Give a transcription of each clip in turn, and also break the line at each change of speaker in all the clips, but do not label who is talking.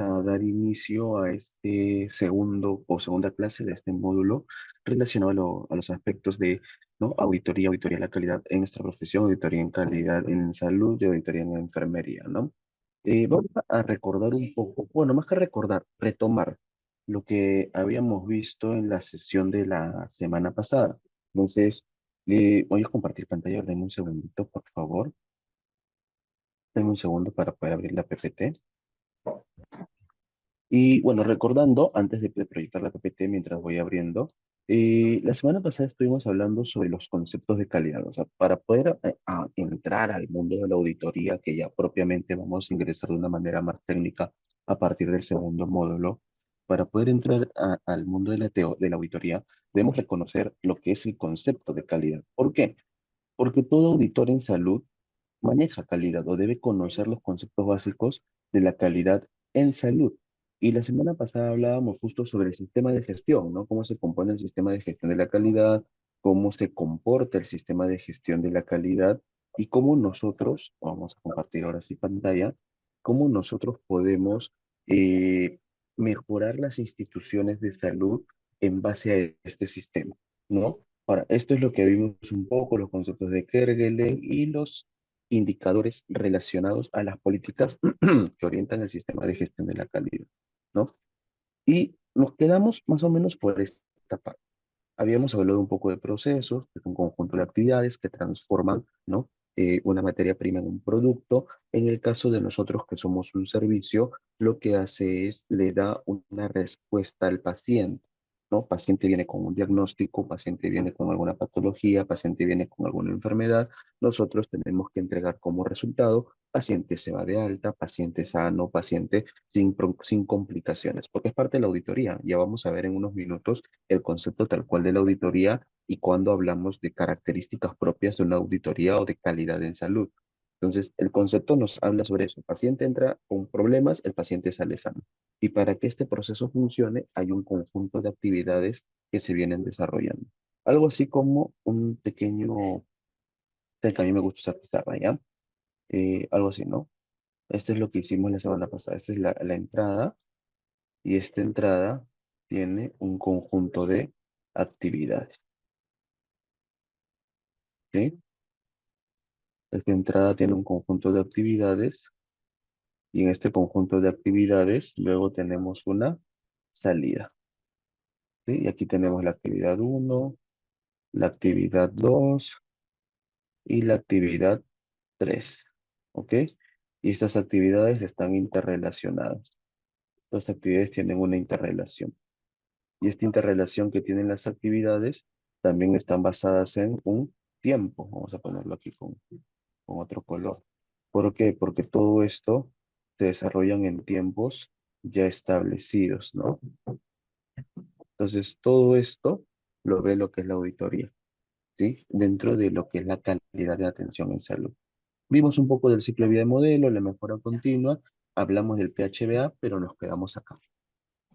a dar inicio a este segundo o segunda clase de este módulo relacionado a los aspectos de, ¿no? Auditoría de la calidad en nuestra profesión, auditoría en calidad en salud y auditoría en enfermería, ¿no? Vamos a recordar un poco, bueno, más que recordar, retomar lo que habíamos visto en la sesión de la semana pasada. Entonces, voy a compartir pantalla, denme un segundito, por favor. Denme un segundo para poder abrir la PPT. Y bueno, recordando, antes de proyectar la PPT mientras voy abriendo, la semana pasada estuvimos hablando sobre los conceptos de calidad. O sea, para poder entrar al mundo de la auditoría, que ya propiamente vamos a ingresar de una manera más técnica a partir del segundo módulo, para poder entrar al mundo de de la auditoría, debemos reconocer lo que es el concepto de calidad. ¿Por qué? Porque todo auditor en salud maneja calidad o debe conocer los conceptos básicos de la calidad en salud. Y la semana pasada hablábamos justo sobre el sistema de gestión, ¿no? Cómo se compone el sistema de gestión de la calidad, cómo se comporta el sistema de gestión de la calidad y cómo nosotros, vamos a compartir ahora sí pantalla, cómo nosotros podemos eh, mejorar las instituciones de salud en base a este sistema, ¿no? Ahora, esto es lo que vimos un poco, los conceptos de Kerguelen y los indicadores relacionados a las políticas que orientan el sistema de gestión de la calidad, ¿no? Y nos quedamos más o menos por esta parte. Habíamos hablado un poco de procesos, que es un conjunto de actividades que transforman, ¿no? Una materia prima en un producto. En el caso de nosotros que somos un servicio, lo que hace es le da una respuesta al paciente, ¿no? Paciente viene con un diagnóstico, paciente viene con alguna patología, paciente viene con alguna enfermedad. Nosotros tenemos que entregar como resultado, paciente se va de alta, paciente sano, paciente sin complicaciones, porque es parte de la auditoría. Ya vamos a ver en unos minutos el concepto tal cual de la auditoría y cuando hablamos de características propias de una auditoría o de calidad en salud. Entonces, el concepto nos habla sobre eso. El paciente entra con problemas, el paciente sale sano. Y para que este proceso funcione, hay un conjunto de actividades que se vienen desarrollando. Algo así como un pequeño, que a mí me gusta usar pizarra, ¿ya? Algo así, ¿no? Esto es lo que hicimos la semana pasada. Esta es la entrada y esta entrada tiene un conjunto de actividades. ¿Sí? Esta entrada tiene un conjunto de actividades y en este conjunto de actividades luego tenemos una salida. ¿Sí? Y aquí tenemos la actividad uno, la actividad 2 y la actividad 3. ¿Ok? Y estas actividades están interrelacionadas. Estas actividades tienen una interrelación. Y esta interrelación que tienen las actividades también están basadas en un tiempo. Vamos a ponerlo aquí con otro color. ¿Por qué? Porque todo esto se desarrollan en tiempos ya establecidos, ¿no? Entonces, todo esto lo ve lo que es la auditoría, ¿sí? Dentro de lo que es la calidad de atención en salud. Vimos un poco del ciclo de vida de modelo, la mejora continua, hablamos del PHBA, pero nos quedamos acá.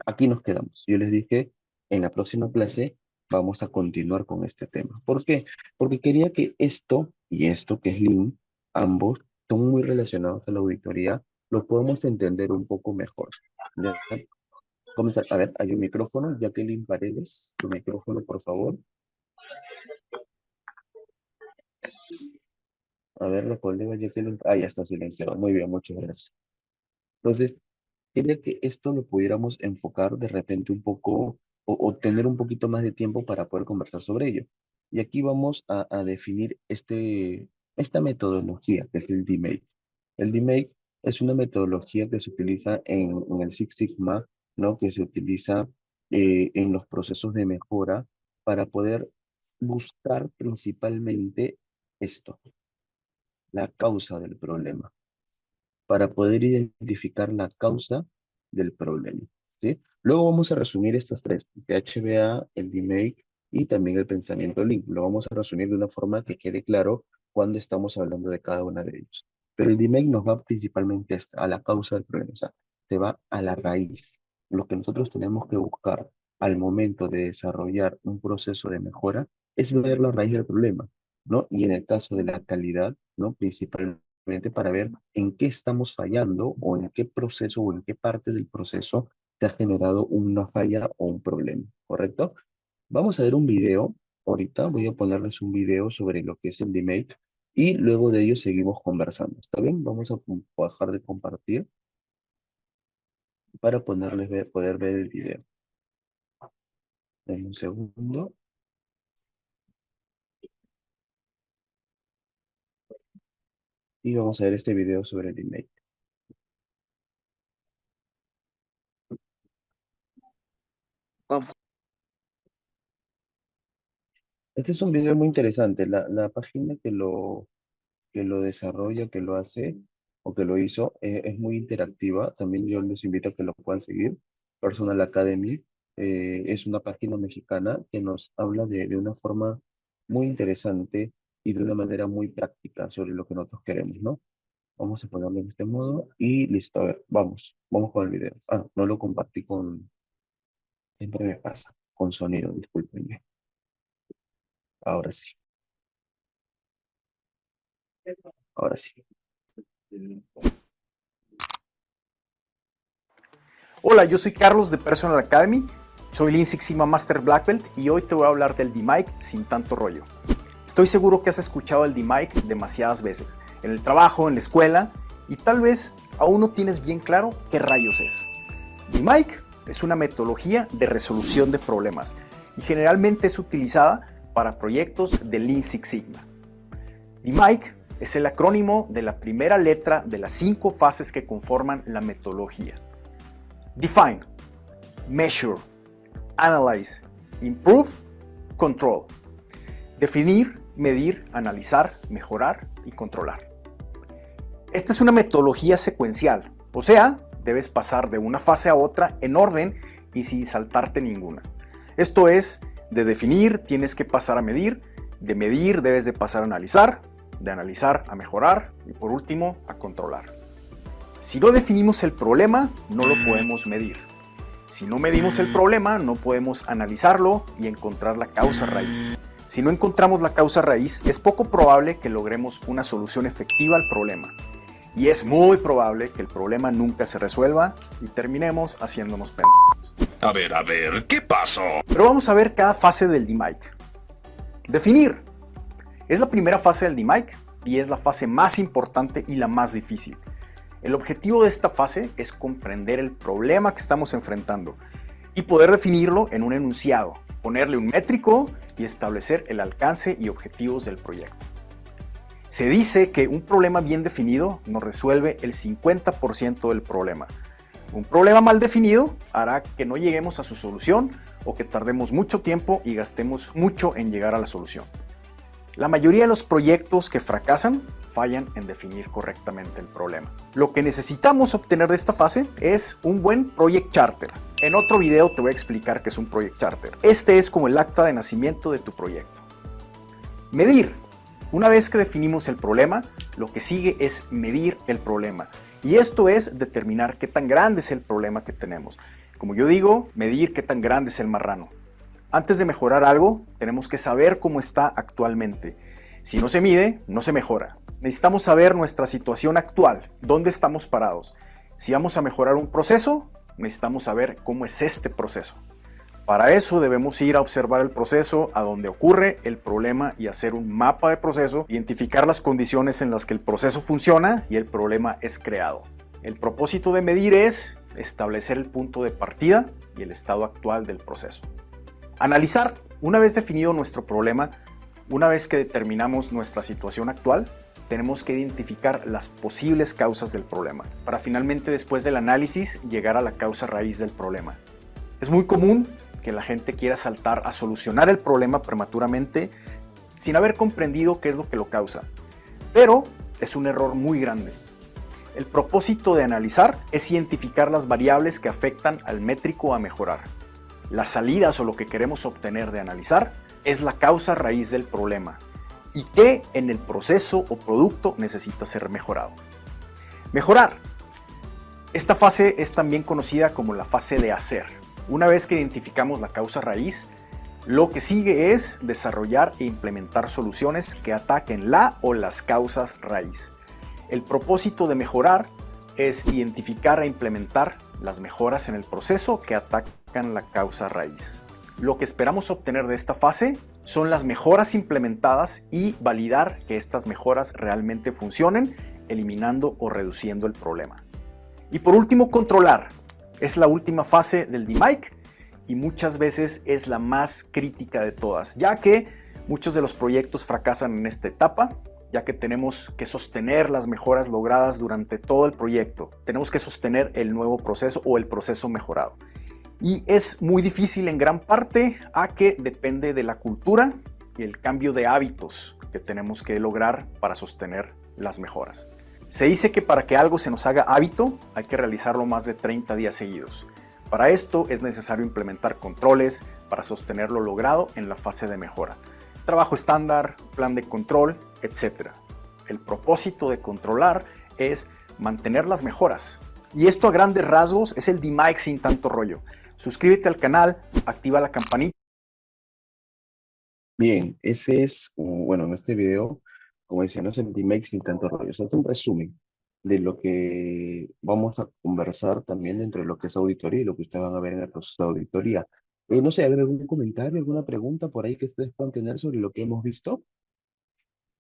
Aquí nos quedamos. Yo les dije, en la próxima clase vamos a continuar con este tema. ¿Por qué? Porque quería que esto y esto, que es Lean, ambos son muy relacionados a la auditoría, lo podamos entender un poco mejor. ¿Ya? Vamos a ver, hay un micrófono, Jacqueline Paredes, tu micrófono, por favor. A ver, la colega Jacqueline, ya está silenciado. Muy bien, muchas gracias. Entonces, quería que esto lo pudiéramos enfocar de repente un poco o tener un poquito más de tiempo para poder conversar sobre ello. Y aquí vamos a definir esta metodología que es el DMAIC. El DMAIC es una metodología que se utiliza en el Six Sigma, ¿no? Que se utiliza en los procesos de mejora para poder buscar principalmente esto, la causa del problema para poder identificar la causa del problema, ¿sí? Luego vamos a resumir estas tres, PHBA, el DMAIC y también el pensamiento Lean. Lo vamos a resumir de una forma que quede claro cuando estamos hablando de cada una de ellos. Pero el DMAIC nos va principalmente a la causa del problema, o sea, se va a la raíz. Lo que nosotros tenemos que buscar al momento de desarrollar un proceso de mejora es ver la raíz del problema, ¿no? Y en el caso de la calidad, ¿no? Principalmente simplemente para ver en qué estamos fallando o en qué proceso o en qué parte del proceso se ha generado una falla o un problema, ¿correcto? Vamos a ver un video. Ahorita voy a ponerles un video sobre lo que es el DMake y luego de ello seguimos conversando. ¿Está bien? Vamos a dejar de compartir para poder ver el video. Denme un segundo y vamos a ver este video sobre el DMake. Este es un video muy interesante. La página que lo desarrolla, que lo hace o que lo hizo, es muy interactiva. También yo les invito a que lo puedan seguir. Personal Academy es una página mexicana que nos habla de una forma muy interesante y de una manera muy práctica sobre lo que nosotros queremos, ¿no? Vamos a ponerlo en este modo y listo. A ver, vamos con el video. Ah, no lo compartí con, siempre me pasa, con sonido, discúlpenme. Ahora sí, ahora sí.
Hola, yo soy Carlos de Personal Academy, soy Lean Six Sigma Master Black Belt y hoy te voy a hablar del DMake sin tanto rollo. Estoy seguro que has escuchado el DMake demasiadas veces, en el trabajo, en la escuela, y tal vez aún no tienes bien claro qué rayos es. DMake es una metodología de resolución de problemas y generalmente es utilizada para proyectos de Lean Six Sigma. DMake es el acrónimo de la primera letra de las 5 fases que conforman la metodología. Define, Measure, Analyze, Improve, Control. Definir, medir, analizar, mejorar y controlar. Esta es una metodología secuencial, o sea, debes pasar de una fase a otra en orden y sin saltarte ninguna. Esto es, de definir tienes que pasar a medir, de medir debes de pasar a analizar, de analizar a mejorar y por último a controlar. Si no definimos el problema, no lo podemos medir. Si no medimos el problema, no podemos analizarlo y encontrar la causa raíz. Si no encontramos la causa raíz, es poco probable que logremos una solución efectiva al problema. Y es muy probable que el problema nunca se resuelva y terminemos haciéndonos pendejos.
A ver, ¿qué pasó?
Pero vamos a ver cada fase del DMake. Definir. Es la primera fase del DMake y es la fase más importante y la más difícil. El objetivo de esta fase es comprender el problema que estamos enfrentando y poder definirlo en un enunciado, ponerle un métrico y establecer el alcance y objetivos del proyecto. Se dice que un problema bien definido nos resuelve el 50% del problema. Un problema mal definido hará que no lleguemos a su solución o que tardemos mucho tiempo y gastemos mucho en llegar a la solución. La mayoría de los proyectos que fracasan fallan en definir correctamente el problema. Lo que necesitamos obtener de esta fase es un buen Project Charter. En otro video te voy a explicar qué es un Project Charter. Este es como el acta de nacimiento de tu proyecto. Medir. Una vez que definimos el problema, lo que sigue es medir el problema. Y esto es determinar qué tan grande es el problema que tenemos. Como yo digo, medir qué tan grande es el marrano. Antes de mejorar algo, tenemos que saber cómo está actualmente. Si no se mide, no se mejora. Necesitamos saber nuestra situación actual, dónde estamos parados. Si vamos a mejorar un proceso, necesitamos saber cómo es este proceso. Para eso debemos ir a observar el proceso, a donde ocurre el problema y hacer un mapa de proceso, identificar las condiciones en las que el proceso funciona y el problema es creado. El propósito de medir es establecer el punto de partida y el estado actual del proceso. Analizar. Una vez definido nuestro problema, una vez que determinamos nuestra situación actual, tenemos que identificar las posibles causas del problema, para finalmente después del análisis llegar a la causa raíz del problema. Es muy común que la gente quiera saltar a solucionar el problema prematuramente sin haber comprendido qué es lo que lo causa, pero es un error muy grande. El propósito de analizar es identificar las variables que afectan al métrico a mejorar. Las salidas o lo que queremos obtener de analizar es la causa raíz del problema y qué en el proceso o producto necesita ser mejorado. Mejorar. Esta fase es también conocida como la fase de hacer. Una vez que identificamos la causa raíz, lo que sigue es desarrollar e implementar soluciones que ataquen la o las causas raíz. El propósito de mejorar es identificar e implementar las mejoras en el proceso que atacan la causa raíz. Lo que esperamos obtener de esta fase son las mejoras implementadas y validar que estas mejoras realmente funcionen, eliminando o reduciendo el problema. Y por último, controlar. Es la última fase del DMAIC y muchas veces es la más crítica de todas, ya que muchos de los proyectos fracasan en esta etapa, ya que tenemos que sostener las mejoras logradas durante todo el proyecto. Tenemos que sostener el nuevo proceso o el proceso mejorado. Y es muy difícil en gran parte a que depende de la cultura y el cambio de hábitos que tenemos que lograr para sostener las mejoras. Se dice que para que algo se nos haga hábito hay que realizarlo más de 30 días seguidos. Para esto es necesario implementar controles para sostener lo logrado en la fase de mejora. Trabajo estándar, plan de control, etc. El propósito de controlar es mantener las mejoras. Y esto a grandes rasgos es el DMAIC sin tanto rollo. Suscríbete al canal, activa la campanita.
Bien, ese es, bueno, en este video, como decía, no es el DMAIC sin tanto rollo. Es un resumen de lo que vamos a conversar también dentro de lo que es auditoría y lo que ustedes van a ver en el proceso de auditoría. No sé, ¿hay algún comentario, alguna pregunta por ahí que ustedes puedan tener sobre lo que hemos visto?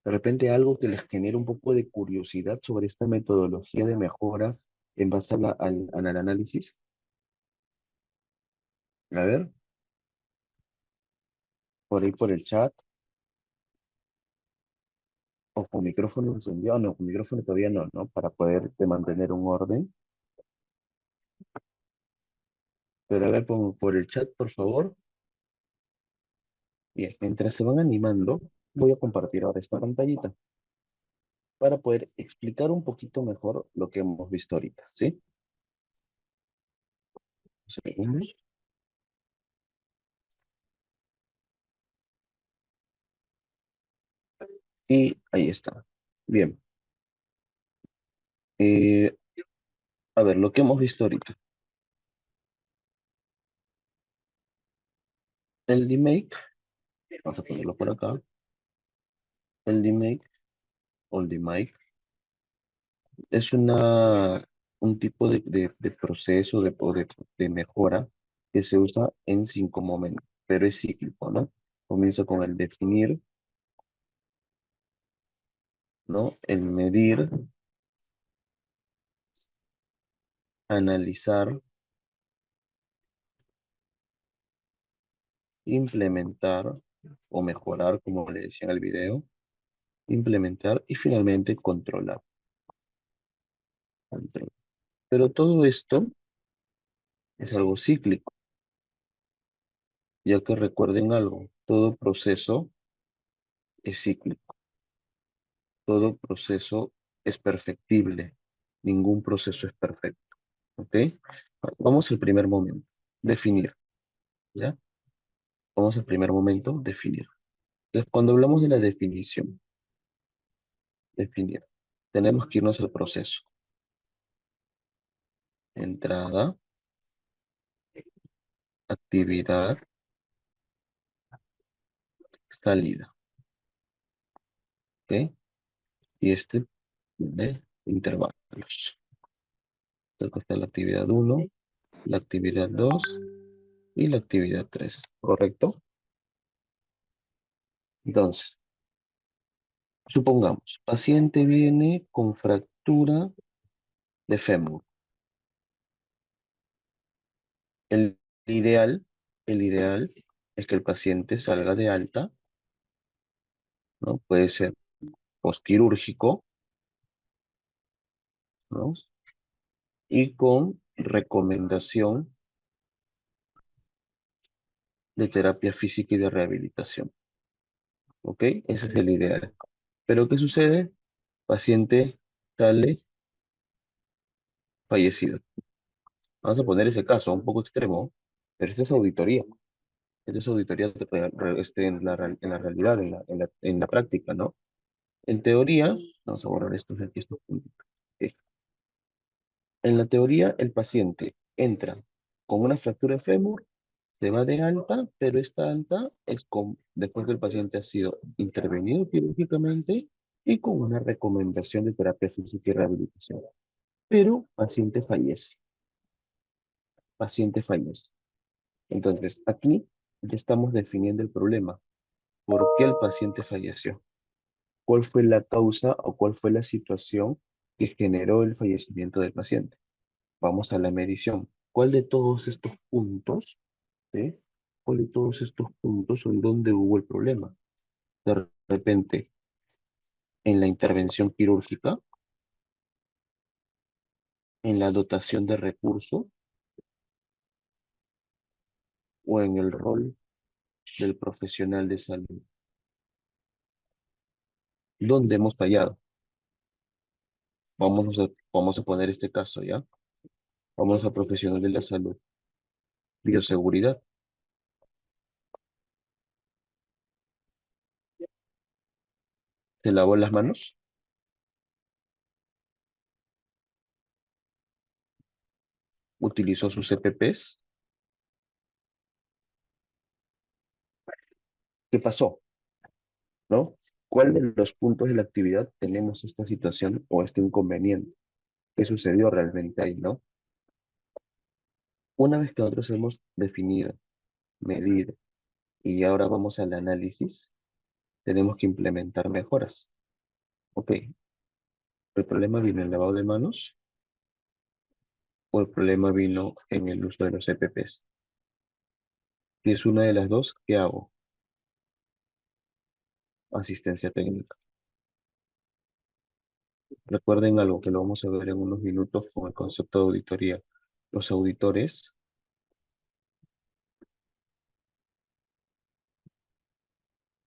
De repente algo que les genere un poco de curiosidad sobre esta metodología de mejoras en base a al análisis. A ver, por ahí por el chat. O con micrófono encendido. No, con micrófono todavía no, ¿no? Para poder mantener un orden. Pero a ver, por el chat, por favor. Bien, mientras se van animando, voy a compartir ahora esta pantallita para poder explicar un poquito mejor lo que hemos visto ahorita, ¿sí? Un segundo. Y ahí está. Bien. Eh, a ver, lo que hemos visto ahorita. El DMake, vamos a ponerlo por acá. El DMake o el DMake es un tipo de proceso de mejora que se usa en 5 momentos, pero es cíclico, ¿no? Comienza con el definir, ¿no? El medir, analizar, implementar o mejorar, como le decía en el video, implementar y finalmente controlar. Control. Pero todo esto es algo cíclico, ya que recuerden algo, todo proceso es cíclico. Todo proceso es perfectible. Ningún proceso es perfecto. ¿Ok? Vamos al primer momento. Definir. ¿Ya? Vamos al primer momento. Definir. Entonces, cuando hablamos de la definición, definir, tenemos que irnos al proceso. Entrada, actividad, salida. ¿Ok? Y este tiene intervalos. Entonces, está la actividad 1, la actividad 2 y la actividad 3. ¿Correcto? Entonces, supongamos, paciente viene con fractura de fémur. El ideal, el ideal es que el paciente salga de alta, ¿no? Puede ser posquirúrgico, ¿no? Y con recomendación de terapia física y de rehabilitación. ¿Ok? Ese es el ideal. Pero ¿qué sucede? Paciente sale fallecido. Vamos a poner ese caso un poco extremo, pero esta es auditoría. Esta es auditoría en la realidad, en la práctica, ¿no? En teoría, vamos a borrar estos puntos. Ok. En la teoría, el paciente entra con una fractura de fémur, se va de alta, pero esta alta es después que el paciente ha sido intervenido quirúrgicamente y con una recomendación de terapia física y rehabilitación. Pero paciente fallece. Entonces, aquí ya estamos definiendo el problema. ¿Por qué el paciente falleció? ¿Cuál fue la causa o cuál fue la situación que generó el fallecimiento del paciente? Vamos a la medición. ¿Cuál de todos estos puntos, ¿sí? ¿Cuál de todos estos puntos son donde hubo el problema? De repente, en la intervención quirúrgica, en la dotación de recursos o en el rol del profesional de salud. ¿Dónde hemos fallado? Vamos a poner este caso, ¿ya? Vamos a profesional de la salud. Bioseguridad. ¿Se lavó las manos? ¿Utilizó sus EPPs? ¿Qué pasó? ¿No? ¿Cuál de los puntos de la actividad tenemos esta situación o este inconveniente? ¿Qué sucedió realmente ahí, no? Una vez que nosotros hemos definido, medido y ahora vamos al análisis, tenemos que implementar mejoras. Ok, ¿el problema vino en el lavado de manos o el problema vino en el uso de los EPPs? Si es una de las dos, ¿qué hago? Asistencia técnica. Recuerden algo que lo vamos a ver en unos minutos con el concepto de auditoría. Los auditores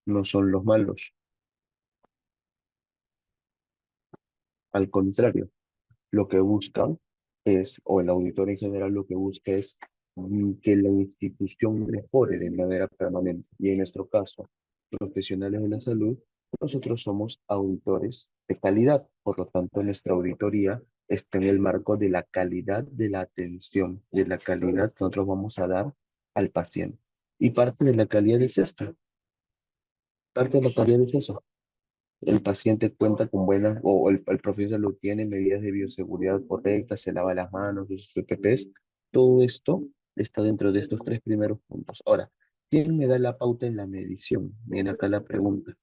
no son los malos. Al contrario, lo que buscan es, o el auditor en general lo que busca es que la institución mejore de manera permanente. Y en nuestro caso, profesionales de la salud, nosotros somos auditores de calidad. Por lo tanto, nuestra auditoría está en el marco de la calidad de la atención, de la calidad que nosotros vamos a dar al paciente. Y parte de la calidad es esto. Parte de la calidad es eso. El paciente cuenta con buenas, o el profesional lo tiene, medidas de bioseguridad correctas, se lava las manos, usa sus PPPs. Todo esto está dentro de estos tres primeros puntos. Ahora, ¿quién me da la pauta en la medición? Viene acá la pregunta.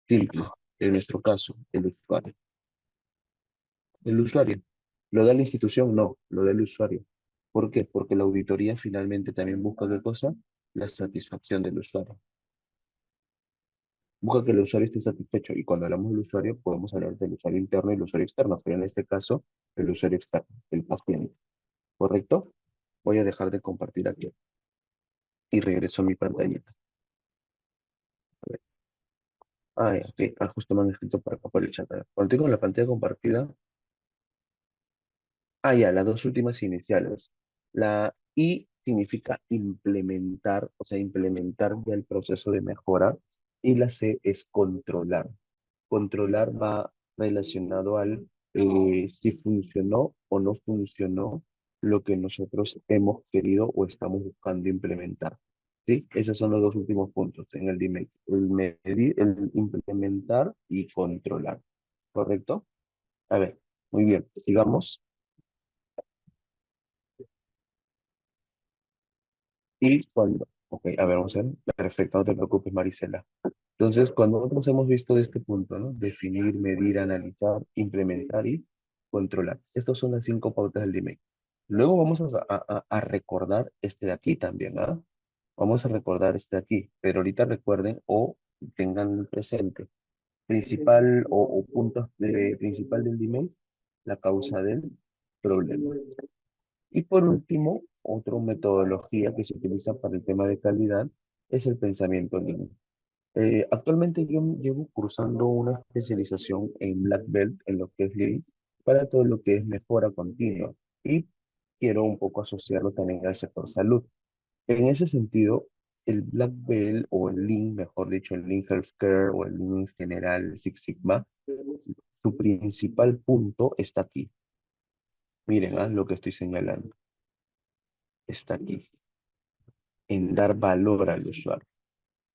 Simple. En nuestro caso, el usuario. El usuario. ¿Lo da la institución? No, lo da el usuario. ¿Por qué? Porque la auditoría finalmente también busca ¿qué cosa? La satisfacción del usuario. Busca que el usuario esté satisfecho. Y cuando hablamos del usuario, podemos hablar del usuario interno y el usuario externo, pero en este caso, el usuario externo, el paciente. ¿Correcto? Voy a dejar de compartir aquí y regreso a mi pantallita. A ver. Ah, ya, ok. Ah, justo me han escrito por acá por el chat. A ver, cuando tengo la pantalla compartida, ah, ya, las dos últimas iniciales. La I significa implementar, o sea, implementar ya el proceso de mejora, y la C es controlar. Controlar va relacionado al si funcionó o no funcionó lo que nosotros hemos querido o estamos buscando implementar. ¿Sí? Esos son los dos últimos puntos en el DMAIC. El medir, el implementar y controlar. ¿Correcto? A ver, muy bien. Sigamos. Y cuando, ok, a ver, vamos a ver. Perfecto, no te preocupes, Marisela. Entonces, cuando nosotros hemos visto de este punto, ¿no? Definir, medir, analizar, implementar y controlar. Estas son las 5 pautas del DMAIC. Luego vamos a recordar este de aquí también, ¿ah? Vamos a recordar este de aquí, pero ahorita recuerden o tengan presente principal o puntos principal del DMAIC, la causa del problema. Y por último, otra metodología que se utiliza para el tema de calidad es el pensamiento lineal. Actualmente yo llevo cursando una especialización en Black Belt, en lo que es Lean, para todo lo que es mejora continua. Y quiero un poco asociarlo también al sector salud. En ese sentido, el Black Belt o el Lean, mejor dicho, el Lean Healthcare o el Lean en general, el Six Sigma, su principal punto está aquí. Miren, lo que estoy señalando. Está aquí, en dar valor al usuario.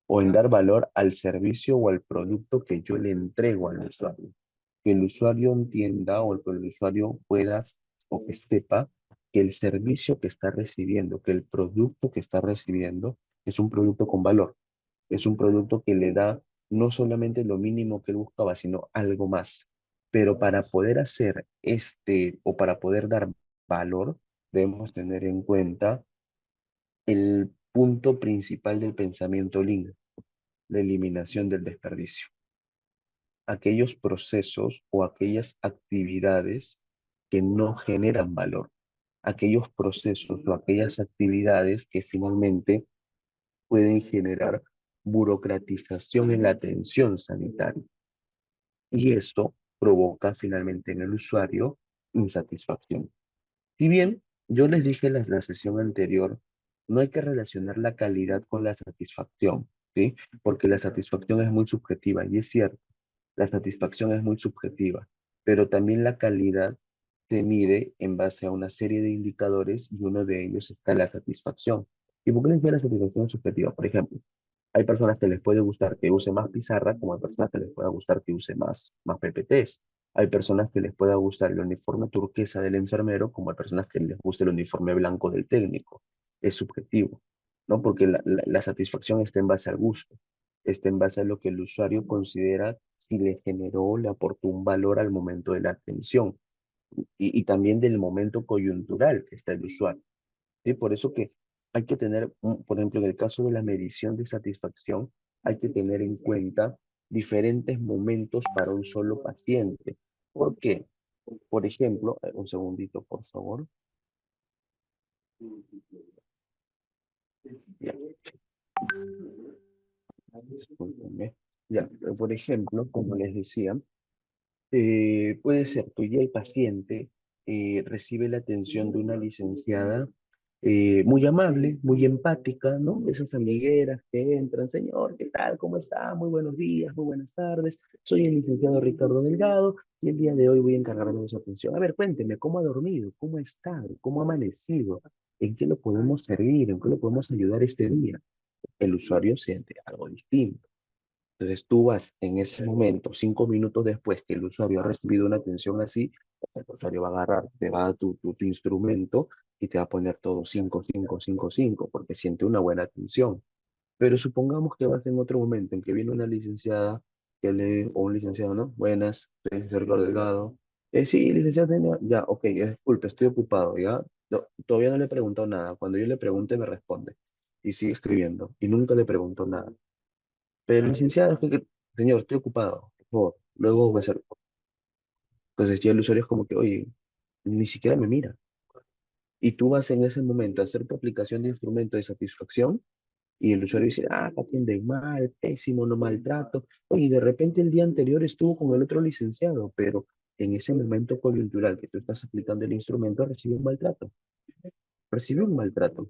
o en dar valor al servicio o al producto que yo le entrego al usuario. Que el usuario entienda o que el usuario pueda o que sepa que el servicio que está recibiendo, que el producto que está recibiendo es un producto con valor, es un producto que le da no solamente lo mínimo que él buscaba, sino algo más. Pero para poder hacer o para poder dar valor, debemos tener en cuenta el punto principal del pensamiento Lean, la eliminación del desperdicio. Aquellos procesos o aquellas actividades que no generan valor, aquellos procesos o aquellas actividades que finalmente pueden generar burocratización en la atención sanitaria. Y esto provoca finalmente en el usuario insatisfacción. Si bien yo les dije en la sesión anterior, no hay que relacionar la calidad con la satisfacción, ¿sí? Porque la satisfacción es muy subjetiva y es cierto, la satisfacción es muy subjetiva, pero también la calidad se mide en base a una serie de indicadores y uno de ellos está la satisfacción. ¿Y por qué les digo la satisfacción subjetiva? Por ejemplo, hay personas que les puede gustar que use más pizarra, como hay personas que les pueda gustar que use más PPTs. Hay personas que les pueda gustar el uniforme turquesa del enfermero, como hay personas que les gusta el uniforme blanco del técnico. Es subjetivo, ¿no? Porque la satisfacción está en base al gusto, está en base a lo que el usuario considera si le generó, le aportó un valor al momento de la atención y también del momento coyuntural que está el usuario. ¿Sí? Por eso que hay que tener, por ejemplo, en el caso de la medición de satisfacción, hay que tener en cuenta diferentes momentos para un solo paciente. ¿Por qué? Por ejemplo, un segundito, por favor. Ya, discúlpenme. Ya, por ejemplo, como les decía, puede ser que hoy día el paciente recibe la atención de una licenciada muy amable, muy empática, ¿no? Esas amigueras que entran, señor, ¿qué tal? ¿Cómo está? Muy buenos días, muy buenas tardes. Soy el licenciado Ricardo Delgado y el día de hoy voy a encargarme de su atención. A ver, cuénteme, ¿cómo ha dormido? ¿Cómo ha estado? ¿Cómo ha amanecido? ¿En qué lo podemos servir? ¿En qué lo podemos ayudar este día? El usuario siente algo distinto. Entonces tú vas en ese momento, 5 minutos después que el usuario ha recibido una atención así, el usuario va a agarrar, te va a dar tu instrumento y te va a poner todo 5 5 5 5 porque siente una buena atención. Pero supongamos que vas en otro momento en que viene una licenciada o un licenciado, ¿no? Buenas, soy el licenciado Ricardo Delgado. Sí, licenciado, ya, ok, disculpe, estoy ocupado, ¿ya? No, todavía no le he preguntado nada. Cuando yo le pregunte, me responde. Y sigue escribiendo. Y nunca le preguntó nada. Pero licenciado, señor, estoy ocupado, por favor, luego me acerco. Entonces ya el usuario es como que, oye, ni siquiera me mira. Y tú vas en ese momento a hacer tu aplicación de instrumento de satisfacción y el usuario dice, te atienden mal, pésimo, no maltrato. Oye, y de repente el día anterior estuvo con el otro licenciado, pero en ese momento coyuntural que tú estás aplicando el instrumento recibe un maltrato. Recibe un maltrato.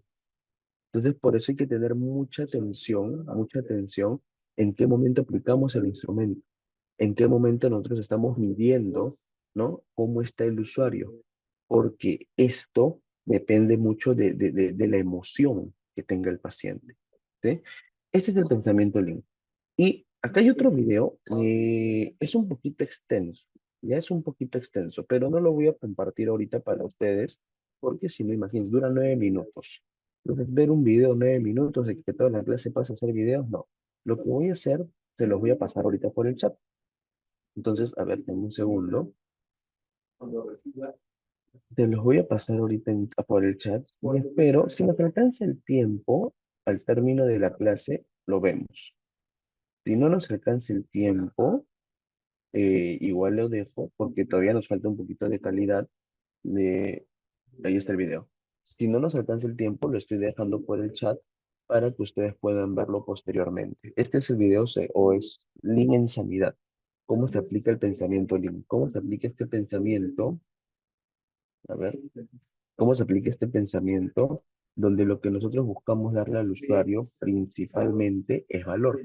Entonces, por eso hay que tener mucha atención en qué momento aplicamos el instrumento. En qué momento nosotros estamos midiendo, ¿no? Cómo está el usuario, porque esto depende mucho de la emoción que tenga el paciente, ¿sí? Este es el pensamiento Lean. Y acá hay otro video, es un poquito extenso, ya es un poquito extenso, pero no lo voy a compartir ahorita para ustedes, porque si no, imagínense, dura 9 minutos. Entonces, ver un video 9 minutos de que toda la clase pasa a hacer videos, no. Lo que voy a hacer, se los voy a pasar ahorita por el chat. Entonces, a ver, denme un segundo. Te los voy a pasar ahorita por el chat y espero, si nos alcanza el tiempo, al término de la clase, lo vemos. Si no nos alcanza el tiempo, igual lo dejo porque todavía nos falta un poquito de calidad. De... Ahí está el video. Si no nos alcanza el tiempo, lo estoy dejando por el chat para que ustedes puedan verlo posteriormente. Este es el video o es Lean en sanidad. ¿Cómo se aplica el pensamiento Lean? ¿Cómo se aplica este pensamiento? A ver, ¿cómo se aplica este pensamiento donde lo que nosotros buscamos darle al usuario principalmente es valor?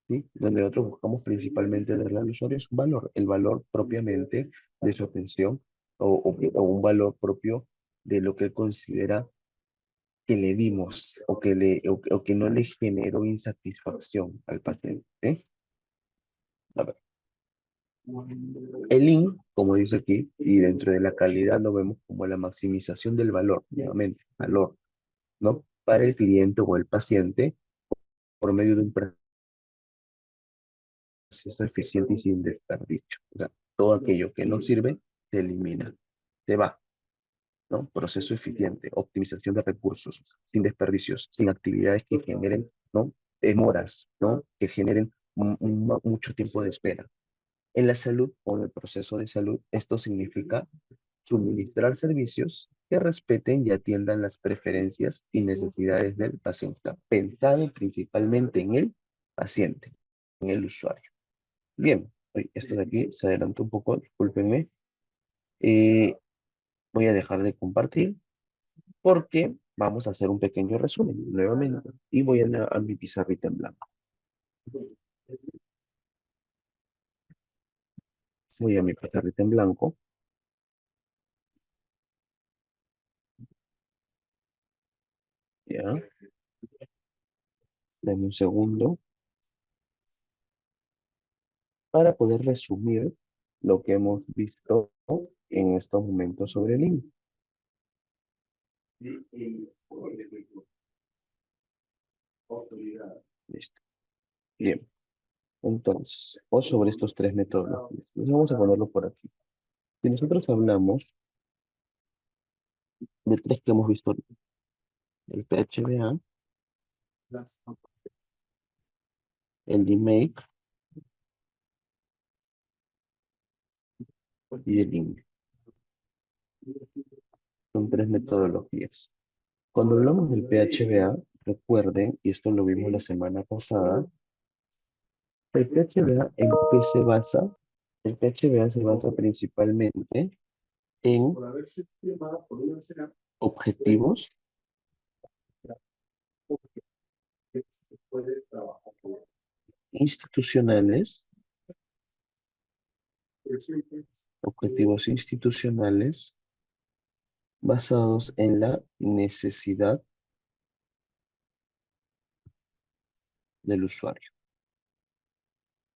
¿Sí? Donde nosotros buscamos principalmente darle al usuario es un valor, el valor propiamente de su atención o un valor propio de lo que él considera que le dimos o que no le generó insatisfacción al paciente. ¿Eh? A ver, el IN, como dice aquí, y dentro de la calidad lo vemos como la maximización del valor, nuevamente, valor, ¿no? Para el cliente o el paciente por medio de un proceso eficiente y sin desperdicio. O sea, todo aquello que no sirve se elimina, se va, ¿no? Proceso eficiente, optimización de recursos, sin desperdicios, sin actividades que generen, ¿no? Demoras, ¿no? Que generen mucho tiempo de espera. En la salud o en el proceso de salud, esto significa suministrar servicios que respeten y atiendan las preferencias y necesidades del paciente, pensado principalmente en el paciente, en el usuario. Bien, esto de aquí se adelantó un poco, discúlpenme. Eh, Voy a dejar de compartir porque vamos a hacer un pequeño resumen nuevamente y voy a mi pizarrita en blanco. Voy a mi pizarrita en blanco, ya, dame un segundo, para poder resumir lo que hemos visto en estos momentos sobre el INC. Listo. Bien. Entonces, o sobre estos tres metodologías. Entonces, vamos a ponerlo por aquí. Si nosotros hablamos de tres que hemos visto, el PHBA, el DMake y el INC. Son tres metodologías. Cuando hablamos del PHBA, recuerden, y esto lo vimos la semana pasada, el PHBA en qué se basa. El PHBA se basa principalmente en objetivos institucionales, objetivos institucionales basados en la necesidad del usuario.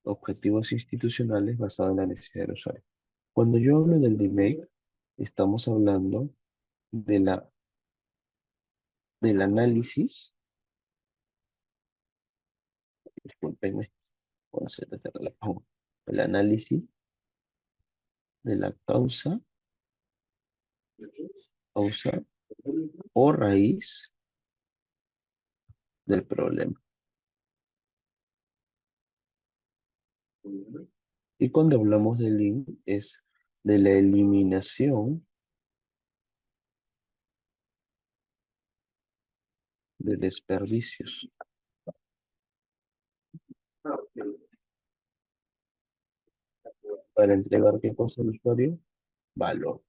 Objetivos institucionales basados en la necesidad del usuario. Cuando yo hablo del DMAIC, estamos hablando de del análisis, discúlpenme, cuando se te cerra la pausa, el análisis de la causa o raíz del problema. Y cuando hablamos de Lean es de la eliminación de desperdicios. Para entregar qué cosa al usuario, valor.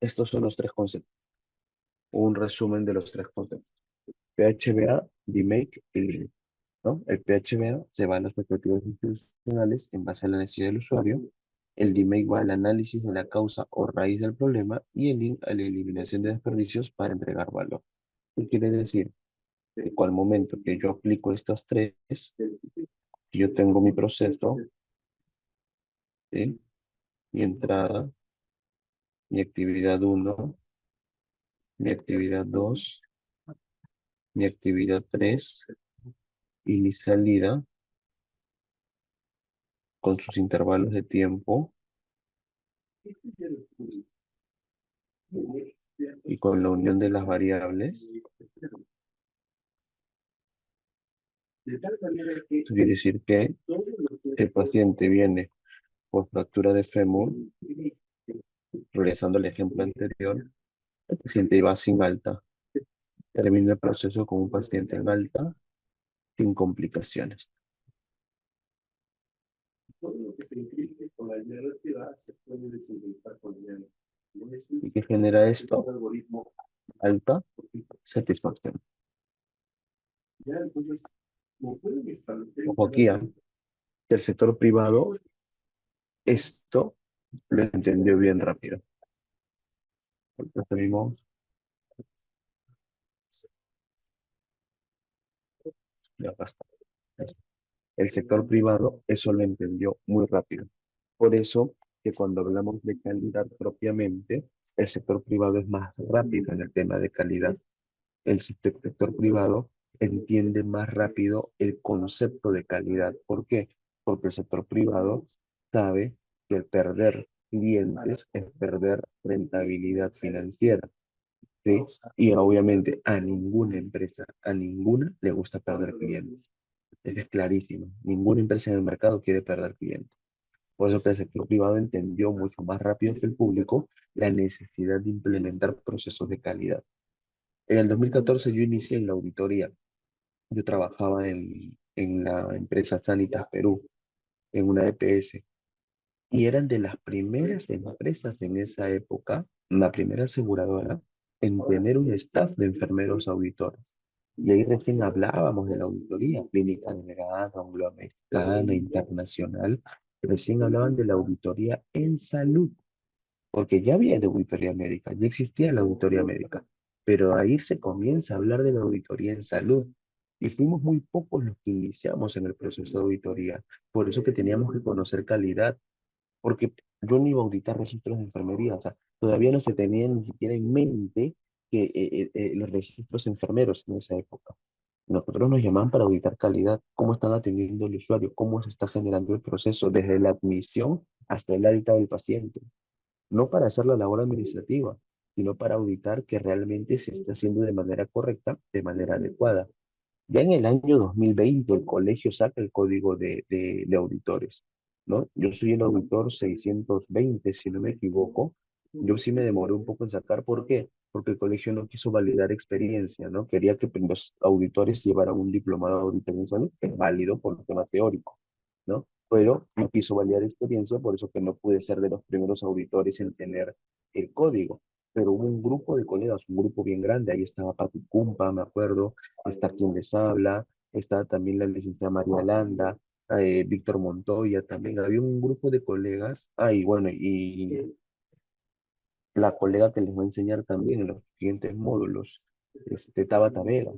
Estos son los tres conceptos. Un resumen de los tres conceptos. PHBA, DMake y Lean, ¿no? El PHBA se va a los objetivos institucionales en base a la necesidad del usuario. El DMake va al análisis de la causa o raíz del problema y el Lean a la eliminación de desperdicios para entregar valor. ¿Qué quiere decir? Que al momento que yo aplico estas tres, yo tengo mi proceso, ¿sí? Mi entrada, mi actividad uno, mi actividad 2, mi actividad 3 y mi salida con sus intervalos de tiempo y con la unión de las variables. Esto quiere decir que el paciente viene por fractura de fémur, regresando al ejemplo anterior, el paciente iba sin alta, termina el proceso con un paciente en alta, sin complicaciones. ¿Y qué genera esto? Alta satisfacción. Ojo aquí, el sector privado, esto lo entendió bien rápido. Entonces tenemos, ya basta. El sector privado eso lo entendió muy rápido. Por eso que cuando hablamos de calidad propiamente, el sector privado es más rápido en el tema de calidad. El sector privado entiende más rápido el concepto de calidad. ¿Por qué? Porque el sector privado sabe que el perder clientes es perder rentabilidad financiera, ¿sí? Y obviamente a ninguna empresa, a ninguna le gusta perder clientes. Eso es clarísimo. Ninguna empresa en el mercado quiere perder clientes. Por eso que el sector privado entendió mucho más rápido que el público la necesidad de implementar procesos de calidad. En el 2014 yo inicié en la auditoría. Yo trabajaba en la empresa Sanitas Perú, en una EPS, y eran de las primeras empresas en esa época, la primera aseguradora, en tener un staff de enfermeros auditores. Y ahí recién hablábamos de la auditoría, clínica general, angloamericana, internacional, recién hablaban de la auditoría en salud, porque ya había de auditoría médica, ya existía la auditoría médica, pero ahí se comienza a hablar de la auditoría en salud. Y fuimos muy pocos los que iniciamos en el proceso de auditoría. Por eso que teníamos que conocer calidad, porque yo no iba a auditar registros de enfermería, o sea, todavía no se tenía ni siquiera en mente que los registros enfermeros en esa época. Nosotros nos llamaban para auditar calidad, cómo están atendiendo al usuario, cómo se está generando el proceso, desde la admisión hasta el alta del paciente, no para hacer la labor administrativa, sino para auditar que realmente se está haciendo de manera correcta, de manera adecuada. Ya en el año 2020 el colegio saca el código de auditores, ¿no? Yo soy el auditor 620 si no me equivoco. Yo sí me demoré un poco en sacar, ¿por qué? Porque el colegio no quiso validar experiencia, ¿no? Quería que los auditores llevaran un diplomado de auditoría en salud, que es válido por el tema teórico, ¿no? Pero no quiso validar experiencia, por eso que no pude ser de los primeros auditores en tener el código. Pero hubo un grupo de colegas, un grupo bien grande, ahí estaba Pati Cumpa, me acuerdo, está quien les habla, está también la licenciada María Landa, Víctor Montoya, también había un grupo de colegas, y bueno, y la colega que les va a enseñar también en los siguientes módulos, Tabata Vega,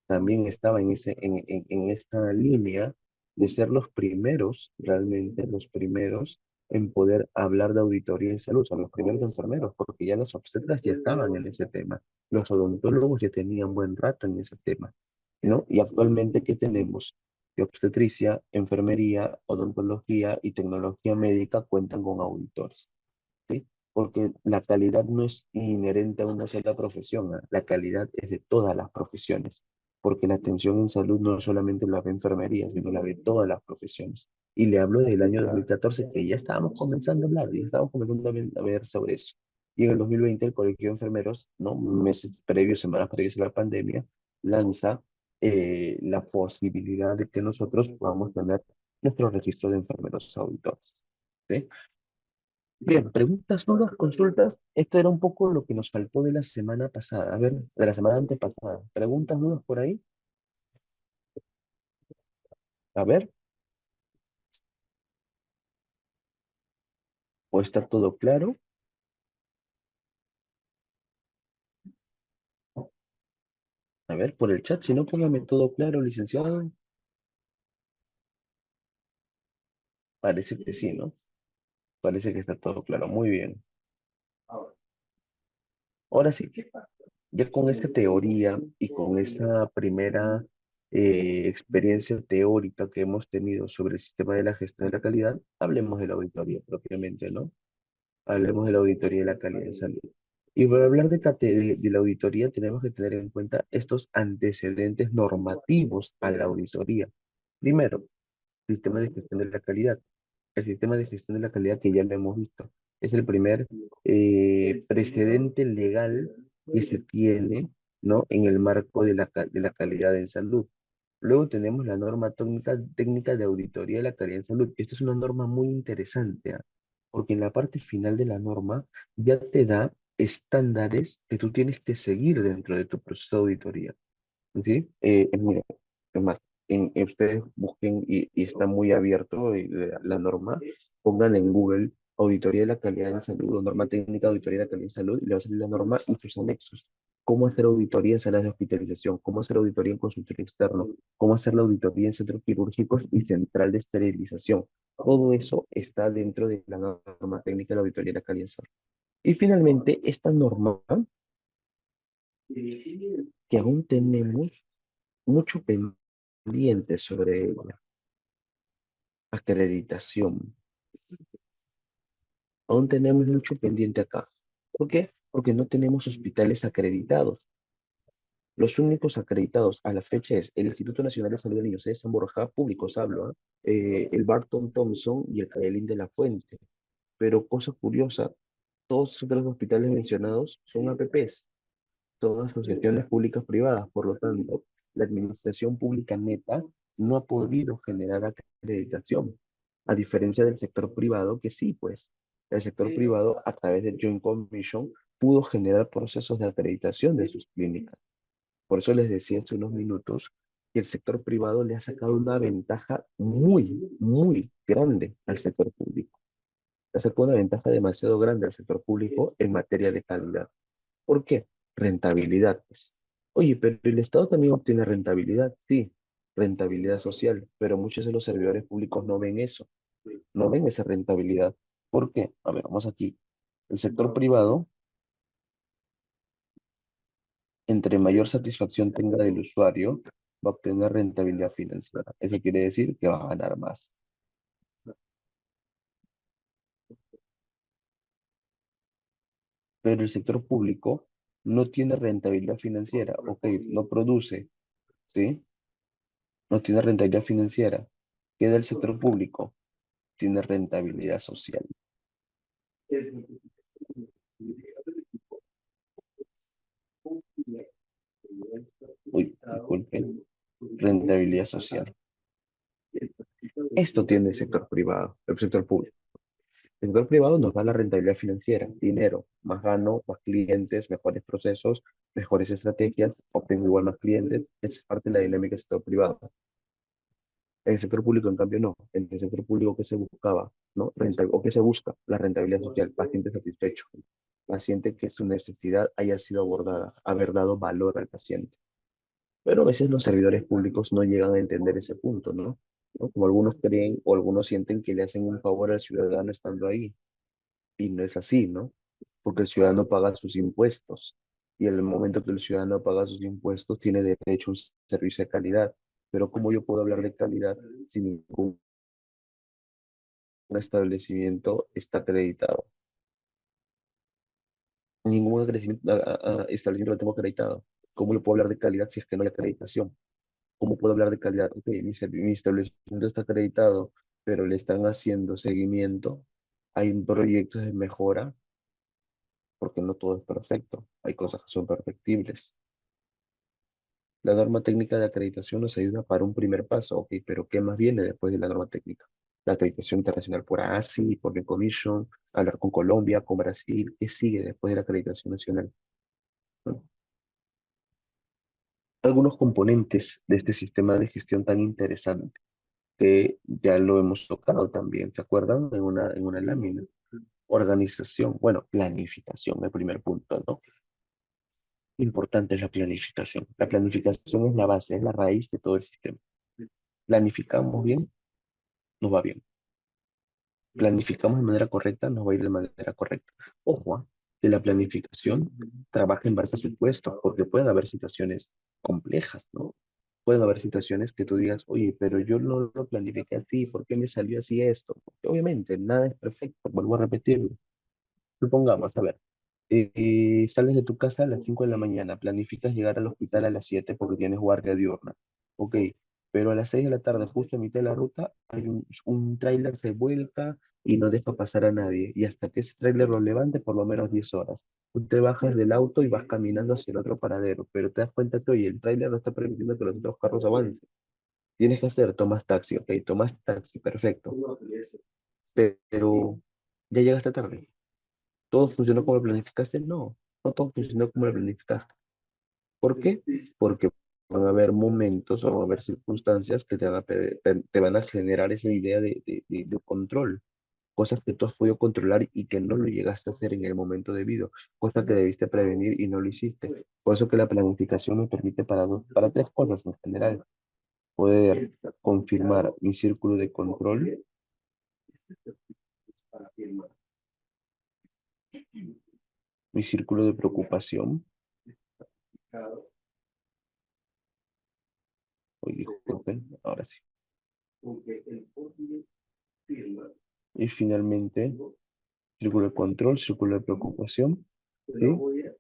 también estaba en esta línea de ser los primeros, realmente los primeros en poder hablar de auditoría en salud, son los primeros enfermeros, porque ya los obstetras ya estaban en ese tema, los odontólogos ya tenían buen rato en ese tema, ¿no? Y actualmente, ¿qué tenemos? Que obstetricia, enfermería, odontología y tecnología médica cuentan con auditores. ¿Sí? Porque la calidad no es inherente a una sola profesión, la calidad es de todas las profesiones, porque la atención en salud no solamente la ve enfermería, sino la ve todas las profesiones. Y le hablo del año 2014, que ya estábamos comenzando a hablar, ya estábamos comenzando a ver sobre eso. Y en el 2020 el Colegio de Enfermeros, ¿no? Meses previos, semanas previas a la pandemia, lanza la posibilidad de que nosotros podamos tener nuestro registro de enfermeros auditores. ¿Sí? Bien, preguntas, dudas, consultas. Esto era un poco lo que nos faltó de la semana pasada. A ver, de la semana antepasada. Preguntas, dudas por ahí. A ver, o está todo claro. A ver, por el chat, si no, póngame todo claro, licenciado. Parece que sí, ¿no? Parece que está todo claro. Muy bien. Ahora sí, ya con esta teoría y con esa primera experiencia teórica que hemos tenido sobre el sistema de la gestión de la calidad, hablemos de la auditoría propiamente, ¿no? Hablemos de la auditoría de la calidad de salud. Y para hablar de la auditoría tenemos que tener en cuenta estos antecedentes normativos a la auditoría. Primero, sistema de gestión de la calidad. El sistema de gestión de la calidad que ya lo hemos visto. Es el primer precedente legal que se tiene, ¿no? En el marco de la calidad en salud. Luego tenemos la norma técnica de auditoría de la calidad en salud. Esta es una norma muy interesante, porque en la parte final de la norma ya te da estándares que tú tienes que seguir dentro de tu proceso de auditoría. ¿Sí? Mira, es más, ustedes busquen y está muy abierto la norma, pongan en Google auditoría de la calidad en salud o norma técnica de auditoría de la calidad en salud y le va a salir la norma y sus anexos. Cómo hacer auditoría en salas de hospitalización, cómo hacer auditoría en consultorio externo, cómo hacer la auditoría en centros quirúrgicos y central de esterilización. Todo eso está dentro de la norma técnica de la auditoría de la calidad en salud. Y finalmente, esta norma que aún tenemos mucho pendiente sobre ella, acreditación. Aún tenemos mucho pendiente acá. ¿Por qué? Porque no tenemos hospitales acreditados. Los únicos acreditados a la fecha es el Instituto Nacional de Salud de Niños de San Borja, públicos hablo, ¿ah? El Barton Thompson y el Cadelín de la Fuente. Pero cosa curiosa, todos esos otros hospitales mencionados son APPs, son asociaciones públicas privadas, por lo tanto, la administración pública neta no ha podido generar acreditación, a diferencia del sector privado, que sí, pues, el sector privado a través del Joint Commission pudo generar procesos de acreditación de sus clínicas. Por eso les decía hace unos minutos que el sector privado le ha sacado una ventaja muy grande al sector público. Le ha sacado una ventaja demasiado grande al sector público en materia de calidad. ¿Por qué? Rentabilidad, pues. Oye, pero el Estado también obtiene rentabilidad, sí, rentabilidad social, pero muchos de los servidores públicos no ven eso, no ven esa rentabilidad. ¿Por qué? A ver, vamos aquí. El sector privado, entre mayor satisfacción tenga del usuario, va a obtener rentabilidad financiera. Eso quiere decir que va a ganar más. Pero el sector público no tiene rentabilidad financiera, ok, no produce, ¿sí? No tiene rentabilidad financiera. ¿Qué da el sector público? Tiene rentabilidad social. Uy, disculpen. Rentabilidad social. Esto tiene el sector privado, el sector público. El sector privado nos da la rentabilidad financiera, dinero, más gano, más clientes, mejores procesos, mejores estrategias, obtengo igual más clientes, es parte de la dinámica del sector privado. En el sector público, en cambio, no. En el sector público, ¿qué se buscaba? ¿No? ¿O qué se busca? La rentabilidad social, paciente satisfecho, paciente que su necesidad haya sido abordada, haber dado valor al paciente. Pero a veces los servidores públicos no llegan a entender ese punto, ¿no? ¿No? Como algunos creen o algunos sienten que le hacen un favor al ciudadano estando ahí. Y no es así, ¿no? Porque el ciudadano paga sus impuestos. Y en el momento que el ciudadano paga sus impuestos, tiene derecho a un servicio de calidad. Pero ¿cómo yo puedo hablar de calidad si ningún establecimiento está acreditado? Ningún establecimiento lo tengo acreditado. ¿Cómo le puedo hablar de calidad si es que no hay acreditación? ¿Cómo puedo hablar de calidad? Ok, mi establecimiento está acreditado, pero le están haciendo seguimiento. Hay proyectos de mejora, porque no todo es perfecto. Hay cosas que son perfectibles. La norma técnica de acreditación nos ayuda para un primer paso, ok, pero ¿qué más viene después de la norma técnica? La acreditación internacional por ASI, por the Commission, hablar con Colombia, con Brasil, ¿qué sigue después de la acreditación nacional? Bueno, algunos componentes de este sistema de gestión tan interesante, que ya lo hemos tocado también, ¿se acuerdan? En una lámina. Organización, bueno, planificación, el primer punto, ¿no? Importante es la planificación. La planificación es la base, es la raíz de todo el sistema. Planificamos bien, nos va bien. Planificamos de manera correcta, nos va a ir de manera correcta. Ojo, que la planificación trabaja en base a supuestos, porque pueden haber situaciones complejas, ¿no? Pueden haber situaciones que tú digas, oye, pero yo no lo planifiqué así, ¿por qué me salió así esto? Porque obviamente nada es perfecto, vuelvo a repetirlo. Supongamos, a ver, sales de tu casa a las 5 de la mañana, planificas llegar al hospital a las 7 porque tienes guardia diurna. Ok, pero a las 6 de la tarde, justo a mitad de la ruta, hay un tráiler se vuelca y no deja pasar a nadie. Y hasta que ese tráiler lo levante, por lo menos 10 horas. Tú te bajas del auto y vas caminando hacia el otro paradero, pero te das cuenta que, oye, el tráiler no está permitiendo que los otros carros avancen. Tienes que hacer, tomas taxi, ok, tomas taxi, perfecto. Pero ya llegaste tarde. ¿Todo funcionó como lo planificaste? No, no todo funcionó como lo planificaste. ¿Por qué? Porque van a haber momentos o van a haber circunstancias que te van a generar esa idea de control. cosas que tú has podido controlar y que no lo llegaste a hacer en el momento debido, cosas que debiste prevenir y no lo hiciste. Por eso que la planificación me permite para tres cosas en general. Poder confirmar mi círculo de control, mi círculo de preocupación, oye, disculpen, ahora sí. Y finalmente, círculo de control, círculo de preocupación, ¿sí?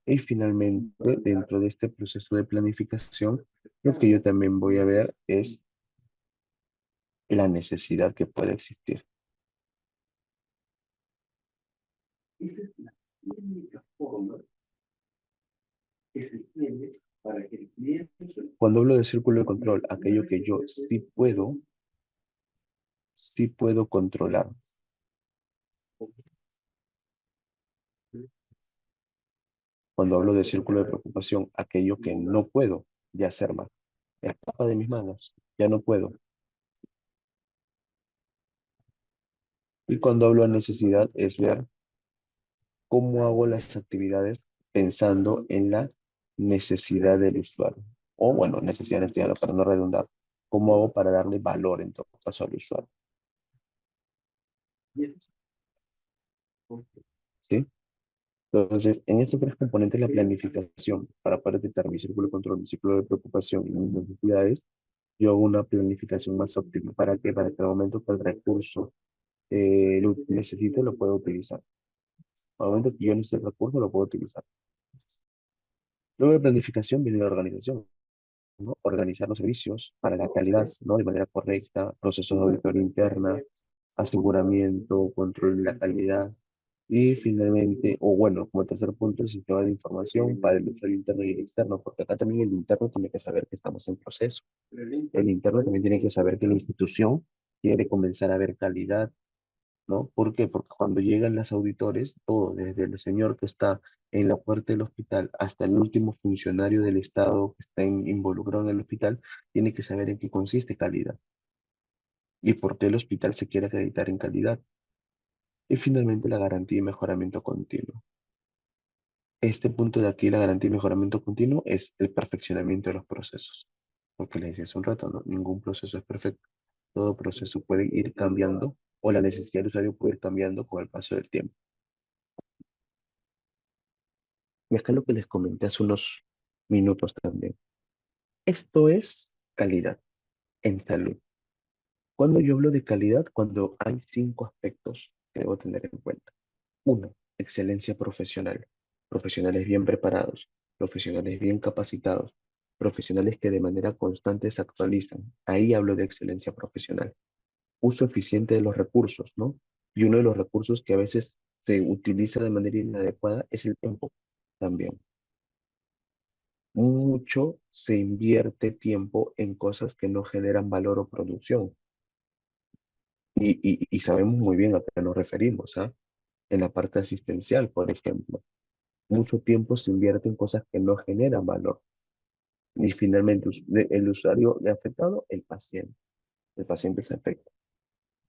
Y finalmente, dentro de este proceso de planificación, lo que yo también voy a ver es la necesidad que puede existir. Cuando hablo de círculo de control, aquello que yo sí puedo controlar. Cuando hablo de círculo de preocupación, aquello que no puedo ya hacer más. Escapa de mis manos, ya no puedo. Y cuando hablo de necesidad, es ver cómo hago las actividades pensando en la necesidad del usuario. O bueno, necesidad para no redundar. ¿Cómo hago para darle valor en todo caso al usuario? ¿Sí? Entonces, en estos tres componentes, la planificación, para poder detectar mi círculo de control, mi círculo de preocupación y mis necesidades, yo hago una planificación más óptima. ¿Para qué? Para que al momento que el recurso lo necesite, lo pueda utilizar. Al momento que yo necesite el recurso, lo puedo utilizar. Luego de planificación viene la organización, ¿no? Organizar los servicios para la calidad, ¿no? De manera correcta, procesos de auditoría interna, aseguramiento, control de la calidad. Y finalmente, o bueno, como tercer punto, el sistema de información para el usuario interno y el externo, porque acá también el interno tiene que saber que estamos en proceso. El interno también tiene que saber que la institución quiere comenzar a ver calidad, ¿no? ¿Por qué? Porque cuando llegan los auditores, todo, desde el señor que está en la puerta del hospital hasta el último funcionario del Estado que está involucrado en el hospital, tiene que saber en qué consiste calidad y por qué el hospital se quiere acreditar en calidad. Y finalmente la garantía y mejoramiento continuo. Este punto de aquí, la garantía y mejoramiento continuo, es el perfeccionamiento de los procesos. Porque les decía hace un rato, ¿no? Ningún proceso es perfecto. Todo proceso puede ir cambiando o la necesidad del usuario puede ir cambiando con el paso del tiempo. Y acá lo que les comenté hace unos minutos también. Esto es calidad en salud. Cuando yo hablo de calidad, cuando hay cinco aspectos que debo tener en cuenta. Uno, excelencia profesional. Profesionales bien preparados, profesionales bien capacitados, profesionales que de manera constante se actualizan. Ahí hablo de excelencia profesional. Uso eficiente de los recursos, ¿no? Y uno de los recursos que a veces se utiliza de manera inadecuada es el tiempo también. Mucho se invierte tiempo en cosas que no generan valor o producción. Y sabemos muy bien a qué nos referimos, ¿ah? En la parte asistencial, por ejemplo. Mucho tiempo se invierte en cosas que no generan valor. Y finalmente, el usuario afectado, el paciente. El paciente se afecta.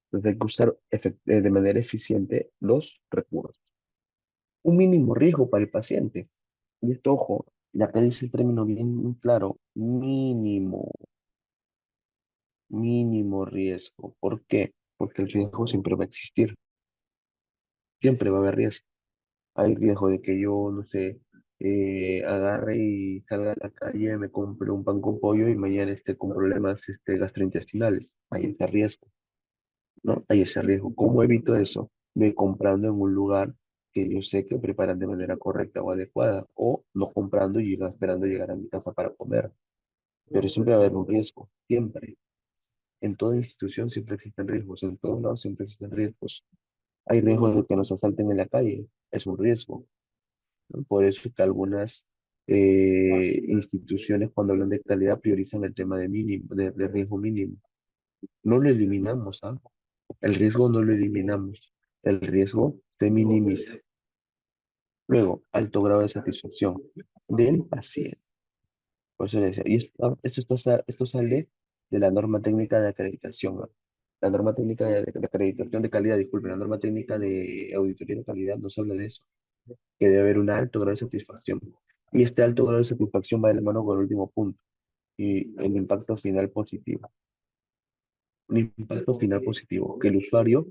Entonces hay que usar de manera eficiente los recursos. Un mínimo riesgo para el paciente. Y esto, ojo, y acá dice el término bien claro, mínimo riesgo. ¿Por qué? Porque el riesgo siempre va a existir. Siempre va a haber riesgo. Hay riesgo de que yo, no sé, agarre y salga a la calle, me compre un pan con pollo y mañana esté con problemas gastrointestinales. Hay ese riesgo, ¿no? Hay ese riesgo. ¿Cómo evito eso? Me comprando en un lugar que yo sé que preparan de manera correcta o adecuada, o no comprando y esperando llegar a mi casa para comer. Pero siempre va a haber un riesgo, siempre. En toda institución siempre existen riesgos, en todos lados siempre existen riesgos. Hay riesgos de que nos asalten en la calle, es un riesgo, ¿no? Por eso es que algunas instituciones cuando hablan de calidad priorizan el tema de, mínimo, de riesgo mínimo. No lo eliminamos, ¿ah? El riesgo no lo eliminamos, el riesgo se minimiza. Luego, alto grado de satisfacción del paciente. Por eso le decía, y esto sale de la norma técnica de acreditación, ¿no? La norma técnica de acreditación de calidad, disculpe, la norma técnica de auditoría de calidad nos habla de eso, que debe haber un alto grado de satisfacción. Y este alto grado de satisfacción va de la mano con el último punto, y el impacto final positivo. Un impacto final positivo, que el usuario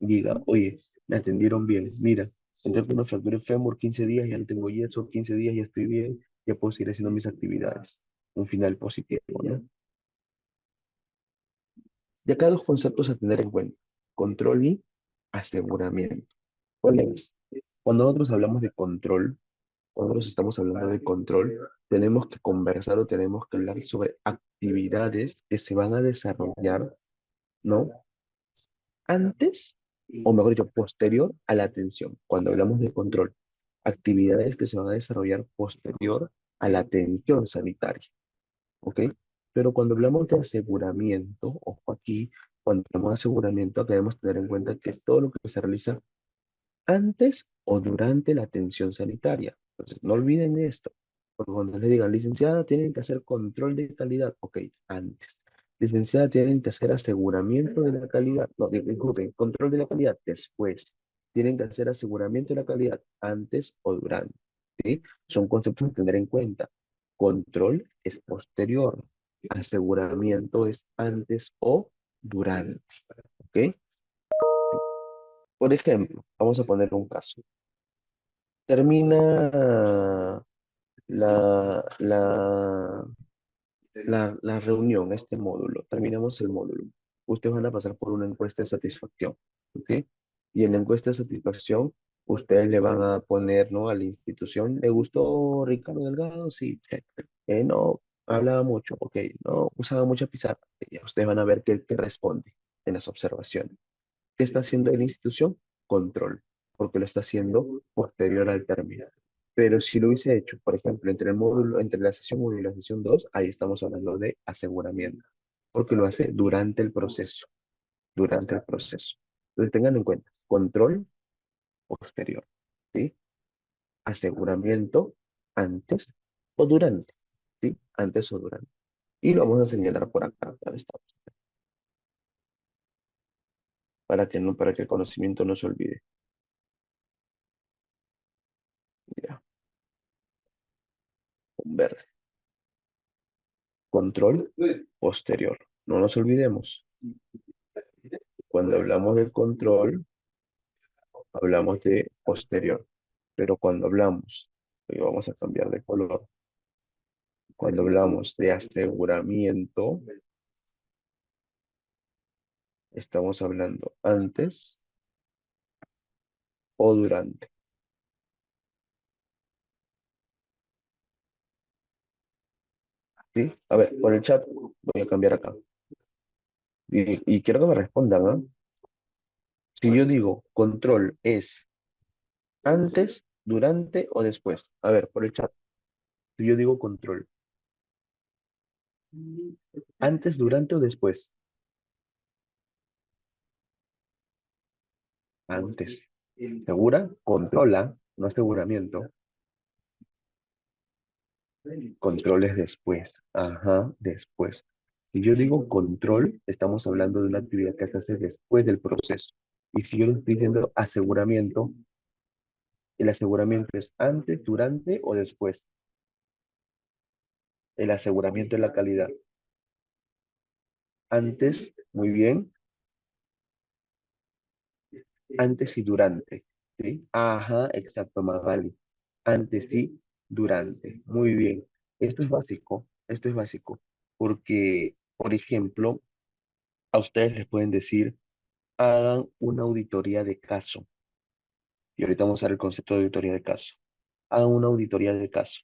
diga, oye, me atendieron bien, mira, entré con una fractura de fémur 15 días, ya no tengo yeso, 15 días, ya estoy bien, ya puedo seguir haciendo mis actividades. Un final positivo, ¿no? Y acá dos conceptos a tener en cuenta, control y aseguramiento. ¿Cuál es? Cuando nosotros hablamos de control, cuando nosotros estamos hablando de control, tenemos que conversar o tenemos que hablar sobre actividades que se van a desarrollar, ¿no? Antes, o mejor dicho, posterior a la atención. Cuando hablamos de control, actividades que se van a desarrollar posterior a la atención sanitaria, ¿ok? Pero cuando hablamos de aseguramiento, ojo aquí, cuando hablamos de aseguramiento, debemos tener en cuenta que es todo lo que se realiza antes o durante la atención sanitaria. Entonces, no olviden esto, porque cuando les digan, licenciada, tienen que hacer control de calidad, ok, antes. Licenciada, tienen que hacer aseguramiento de la calidad, no, disculpen, control de la calidad, después. Tienen que hacer aseguramiento de la calidad, antes o durante, ¿sí? Son conceptos a tener en cuenta. Control es posterior, aseguramiento es antes o durante, ¿ok? Por ejemplo, vamos a poner un caso. Termina la, la, la reunión, este módulo, terminamos el módulo. Ustedes van a pasar por una encuesta de satisfacción, ¿ok? Y en la encuesta de satisfacción, ustedes le van a poner, ¿no? A la institución, ¿le gustó Ricardo Delgado? Sí, check. No, hablaba mucho, ok, no, usaba mucha pizarra. Ya ustedes van a ver qué responde en las observaciones. ¿Qué está haciendo la institución? Control, porque lo está haciendo posterior al término. Pero si lo hubiese hecho, por ejemplo, entre el módulo, entre la sesión 1 y la sesión 2, ahí estamos hablando de aseguramiento, porque lo hace durante el proceso, durante el proceso. Entonces tengan en cuenta, control posterior, ¿sí? Aseguramiento antes o durante, ¿sí? Antes o durante. Y lo vamos a señalar por acá, ¿dónde estamos? Para que no, para que el conocimiento no se olvide. Mira, un verde. Control posterior. No nos olvidemos. Cuando hablamos del control, hablamos de posterior. Pero cuando hablamos, y vamos a cambiar de color, cuando hablamos de aseguramiento, estamos hablando antes o durante. ¿Sí? A ver, por el chat voy a cambiar acá. Y quiero que me respondan, ¿ah? Si yo digo control es antes, durante o después. A ver, por el chat. Si yo digo control, antes, durante o después. Antes. ¿Segura? Controla, no aseguramiento. Control es después. Ajá, después. Si yo digo control, estamos hablando de una actividad que se hace después del proceso. Y si yo le estoy diciendo aseguramiento, el aseguramiento es antes, durante o después. El aseguramiento de la calidad. Antes, muy bien. Antes y durante. ¿Sí? Ajá, exacto, Magali. Antes y durante. Muy bien. Esto es básico, porque, por ejemplo, a ustedes les pueden decir, hagan una auditoría de caso. Y ahorita vamos a ver el concepto de auditoría de caso. Hagan una auditoría de caso.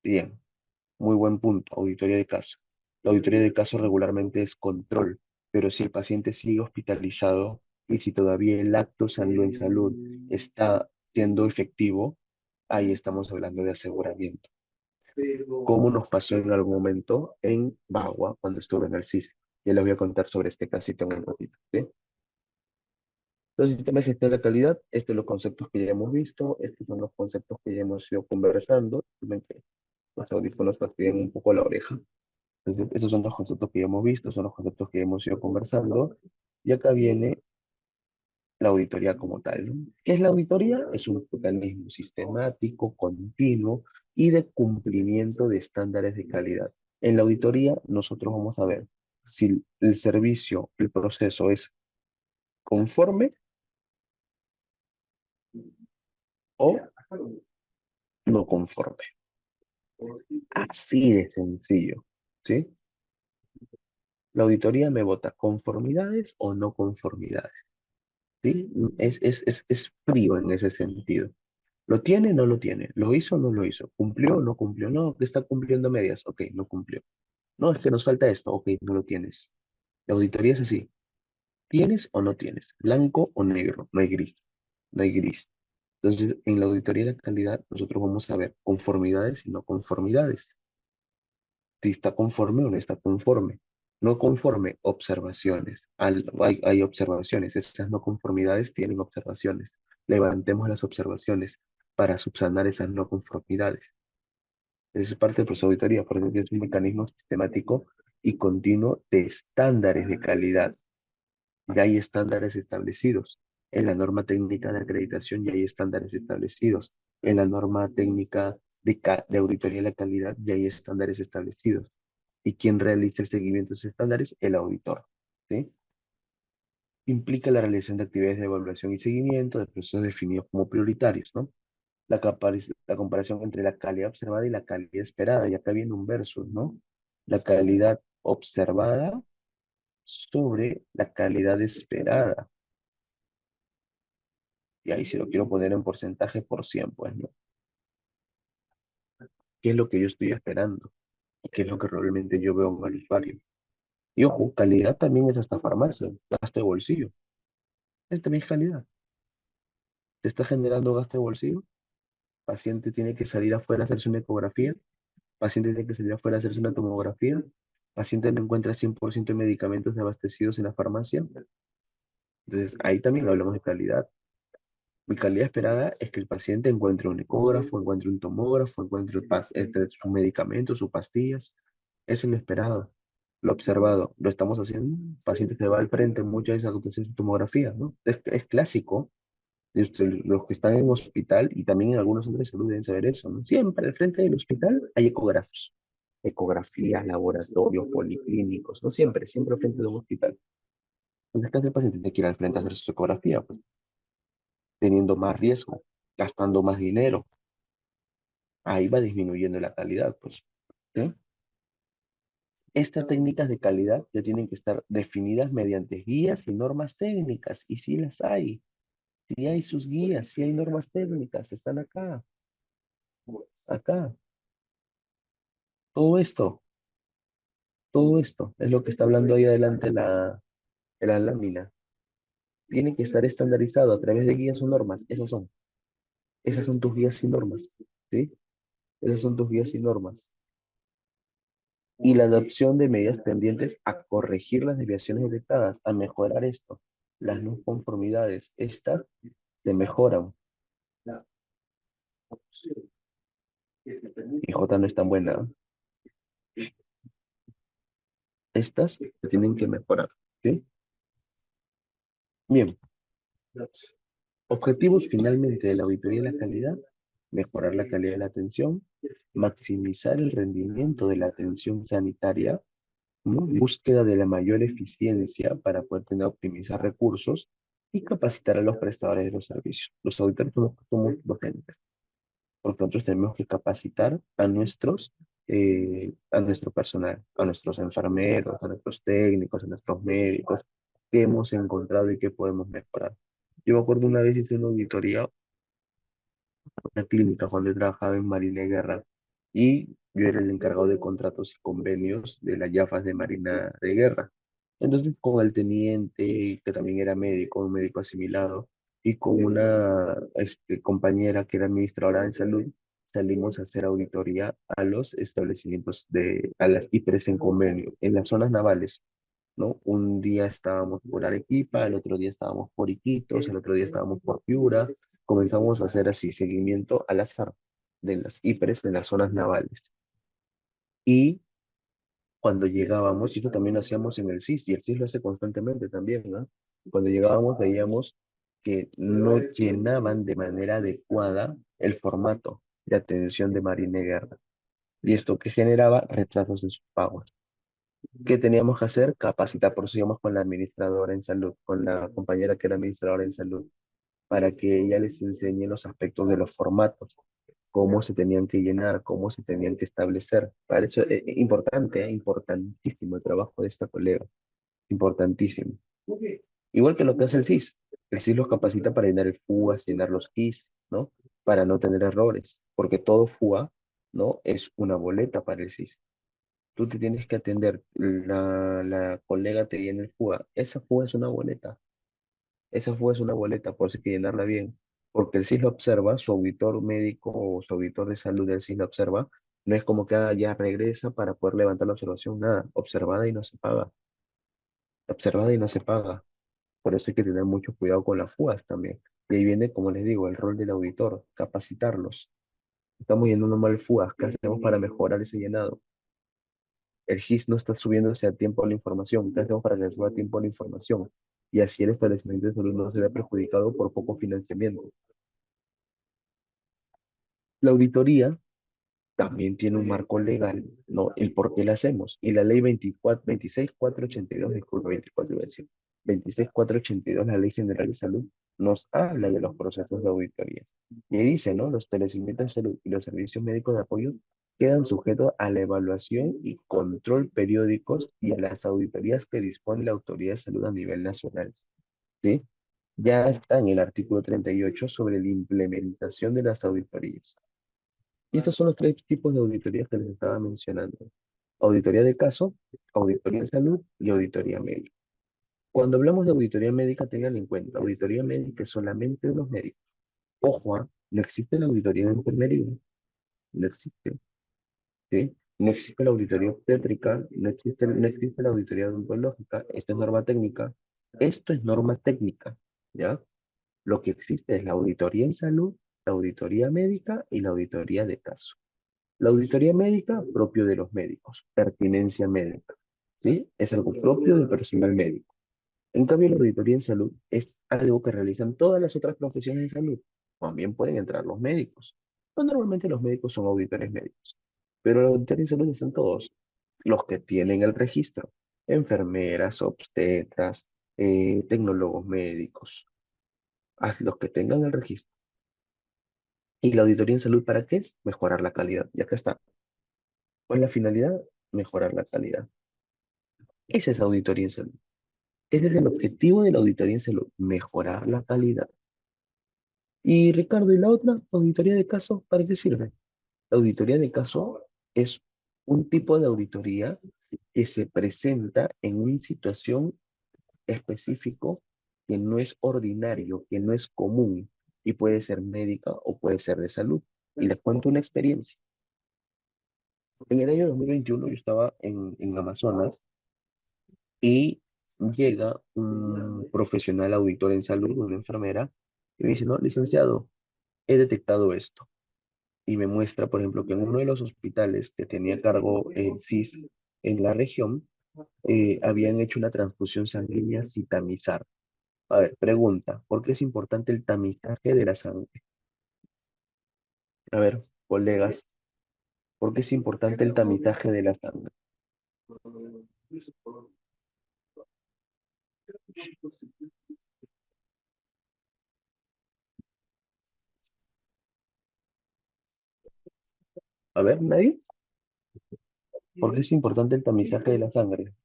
Bien, muy buen punto, auditoría de caso. La auditoría de caso regularmente es control, pero si el paciente sigue hospitalizado y si todavía el acto salió en salud está siendo efectivo, ahí estamos hablando de aseguramiento. Como nos pasó en algún momento en Bagua cuando estuve en el CIS. Ya les voy a contar sobre este casito en un ratito, ¿sí? Entonces, el sistema de gestión de la calidad, estos son los conceptos que ya hemos visto, estos son los conceptos que ya hemos ido conversando. Disculpen que los audífonos fastidian un poco la oreja. Entonces, esos son los conceptos que ya hemos visto, son los conceptos que hemos ido conversando. Y acá viene la auditoría como tal, ¿no? ¿Qué es la auditoría? Es un mecanismo sistemático, continuo y de cumplimiento de estándares de calidad. En la auditoría nosotros vamos a ver si el servicio, el proceso es conforme o no conforme. Así de sencillo, ¿sí? La auditoría me vota conformidades o no conformidades, ¿sí? Es frío en ese sentido. ¿Lo tiene? No lo tiene. ¿Lo hizo? No lo hizo. ¿Cumplió? No cumplió. No, que está cumpliendo a medias. Ok, no cumplió. No, es que nos falta esto. Ok, no lo tienes. La auditoría es así. ¿Tienes o no tienes? Blanco o negro. No hay gris. No hay gris. Entonces, en la auditoría de la calidad, nosotros vamos a ver conformidades y no conformidades. Si está conforme o no está conforme. No conforme, observaciones. Hay observaciones. Esas no conformidades tienen observaciones. Levantemos las observaciones para subsanar esas no conformidades. Eso es parte del proceso de auditoría, porque es un mecanismo sistemático y continuo de estándares de calidad. Ya hay estándares establecidos. En la norma técnica de acreditación ya hay estándares establecidos. En la norma técnica de auditoría de la calidad ya hay estándares establecidos. ¿Y quién realiza el seguimiento de esos estándares? El auditor. ¿Sí? Implica la realización de actividades de evaluación y seguimiento de procesos definidos como prioritarios, ¿no? La comparación entre la calidad observada y la calidad esperada. Y acá viene un verso, ¿no? La calidad observada sobre la calidad esperada. Y ahí si lo quiero poner en porcentaje por 100, pues, ¿no? ¿Qué es lo que yo estoy esperando? ¿Qué es lo que realmente yo veo en el usuario? Y ojo, calidad también es hasta farmacia, gasto de bolsillo. Es también es calidad. ¿Te está generando gasto de bolsillo? Paciente tiene que salir afuera a hacerse una ecografía. Paciente tiene que salir afuera a hacerse una tomografía. Paciente no encuentra 100% de medicamentos abastecidos en la farmacia. Entonces, ahí también hablamos de calidad. Mi calidad esperada es que el paciente encuentre un ecógrafo, encuentre un tomógrafo, encuentre sus medicamentos, sus pastillas. Ese es lo esperado. Lo observado, lo estamos haciendo. El paciente se va al frente muchas veces a hacer su tomografía, ¿no? Es clásico. Los que están en hospital y también en algunos centros de salud deben saber eso, ¿no? Siempre al frente del hospital hay ecógrafos, ecografías, laboratorios, policlínicos, ¿no? Siempre, siempre al frente de un hospital. Entonces, ¿qué hace el paciente? Tiene que ir al frente a hacer su ecografía, pues, teniendo más riesgo, gastando más dinero. Ahí va disminuyendo la calidad, pues, ¿sí? Estas técnicas de calidad ya tienen que estar definidas mediante guías y normas técnicas, y sí las hay. Sí hay sus guías, sí hay normas técnicas, están acá, acá. Todo esto, todo esto es lo que está hablando ahí adelante la lámina. Tiene que estar estandarizado a través de guías o normas. Esas son. Esas son tus guías y normas. ¿Sí? Esas son tus guías y normas. Y la adopción de medidas tendientes a corregir las desviaciones detectadas, a mejorar esto. Las no conformidades, estas se mejoran. Y J no es tan buena. Estas se tienen que mejorar. ¿Sí? Bien. Objetivos finalmente de la auditoría de la calidad: mejorar la calidad de la atención, maximizar el rendimiento de la atención sanitaria, ¿no? Búsqueda de la mayor eficiencia para poder tener, optimizar recursos y capacitar a los prestadores de los servicios. Los auditores somos docentes, porque nosotros tenemos que capacitar a nuestro personal, a nuestros enfermeros, a nuestros técnicos, a nuestros médicos, qué hemos encontrado y qué podemos mejorar. Yo me acuerdo una vez hice una auditoría, una clínica cuando yo trabajaba en Marina de Guerra, y yo era el encargado de contratos y convenios de las YAFAS de Marina de Guerra. Entonces, con el teniente, que también era médico, un médico asimilado, y con una compañera que era administradora de salud, salimos a hacer auditoría a los establecimientos a las IPRES en convenio, en las zonas navales, ¿no? Un día estábamos por Arequipa, el otro día estábamos por Iquitos, el otro día estábamos por Piura. Comenzamos a hacer así seguimiento al azar de las IPRES de las zonas navales. Y Cuando llegábamos, y esto también lo hacíamos en el CIS, y el CIS lo hace constantemente también, ¿no? Cuando llegábamos veíamos que no llenaban de manera adecuada el formato de atención de Marina y Guerra. Y esto que generaba retrasos en sus pagos. ¿Qué teníamos que hacer? Capacitar, por eso íbamos con la administradora en salud, con la compañera que era administradora en salud, para que ella les enseñe los aspectos de los formatos, cómo se tenían que llenar, cómo se tenían que establecer. Para eso es importante, importantísimo el trabajo de esta colega, importantísimo. Igual que lo que hace el CIS. El CIS los capacita para llenar el FUAS, llenar los KISS, ¿no? Para no tener errores, porque todo FUA, ¿no? Es una boleta para el CIS. Tú te tienes que atender, la colega te llena el FUA, esa FUA es una boleta, esa FUA es una boleta, por eso hay que llenarla bien, porque el CIS lo observa, su auditor médico o su auditor de salud del CIS lo observa, no es como que ya regresa para poder levantar la observación, nada, observada y no se paga, observada y no se paga, por eso hay que tener mucho cuidado con las FUAs también, y ahí viene, como les digo, el rol del auditor, capacitarlos, estamos llenando mal FUAs, ¿qué hacemos para mejorar ese llenado? El GIS no está subiéndose a tiempo la información. ¿Qué hacemos para que suba a tiempo la información? Y así el establecimiento de salud no se vea perjudicado por poco financiamiento. La auditoría también tiene un marco legal, ¿no? El por qué la hacemos. Y la ley 24, 26482, disculpa, 24 iba a decir, 26482, la ley general de salud, nos habla de los procesos de auditoría. Y ahí dice, ¿no? Los establecimientos de salud y los servicios médicos de apoyo quedan sujetos a la evaluación y control periódicos y a las auditorías que dispone la Autoridad de Salud a nivel nacional, ¿sí? Ya está en el artículo 38 sobre la implementación de las auditorías. Y estos son los tres tipos de auditorías que les estaba mencionando. Auditoría de caso, auditoría de salud y auditoría médica. Cuando hablamos de auditoría médica, tengan en cuenta, auditoría médica es solamente de los médicos. Ojo, no existe la auditoría de enfermería, no existe, ¿sí? No existe la auditoría obstétrica, no existe la auditoría odontológica, esto es norma técnica, esto es norma técnica, ¿ya? Lo que existe es la auditoría en salud, la auditoría médica y la auditoría de caso. La auditoría médica, propio de los médicos, pertinencia médica, ¿sí? Es algo propio del personal médico. En cambio, la auditoría en salud es algo que realizan todas las otras profesiones de salud. También pueden entrar los médicos. Pues normalmente los médicos son auditores médicos, pero los auditores en salud están todos, los que tienen el registro, enfermeras, obstetras, tecnólogos médicos, los que tengan el registro. ¿Y la auditoría en salud para qué es? Mejorar la calidad. Y acá está. ¿Cuál es la finalidad? Mejorar la calidad. Esa es auditoría en salud. Ese es el objetivo de la auditoría en salud, mejorar la calidad. Y Ricardo, ¿y la otra? Auditoría de caso, ¿para qué sirve? La auditoría de caso es un tipo de auditoría que se presenta en una situación específico que no es ordinario, que no es común, y puede ser médica o puede ser de salud. Y les cuento una experiencia. En el año 2021 yo estaba en Amazonas y llega un profesional auditor en salud, una enfermera, y me dice, no, licenciado, he detectado esto. Y me muestra, por ejemplo, que en uno de los hospitales que tenía a cargo el CIS en la región, habían hecho una transfusión sanguínea sin tamizar. A ver, pregunta, ¿por qué es importante el tamizaje de la sangre? A ver, colegas, ¿por qué es importante el tamizaje de la sangre? A ver, ¿nadie? ¿Por qué es importante el tamizaje de la sangre?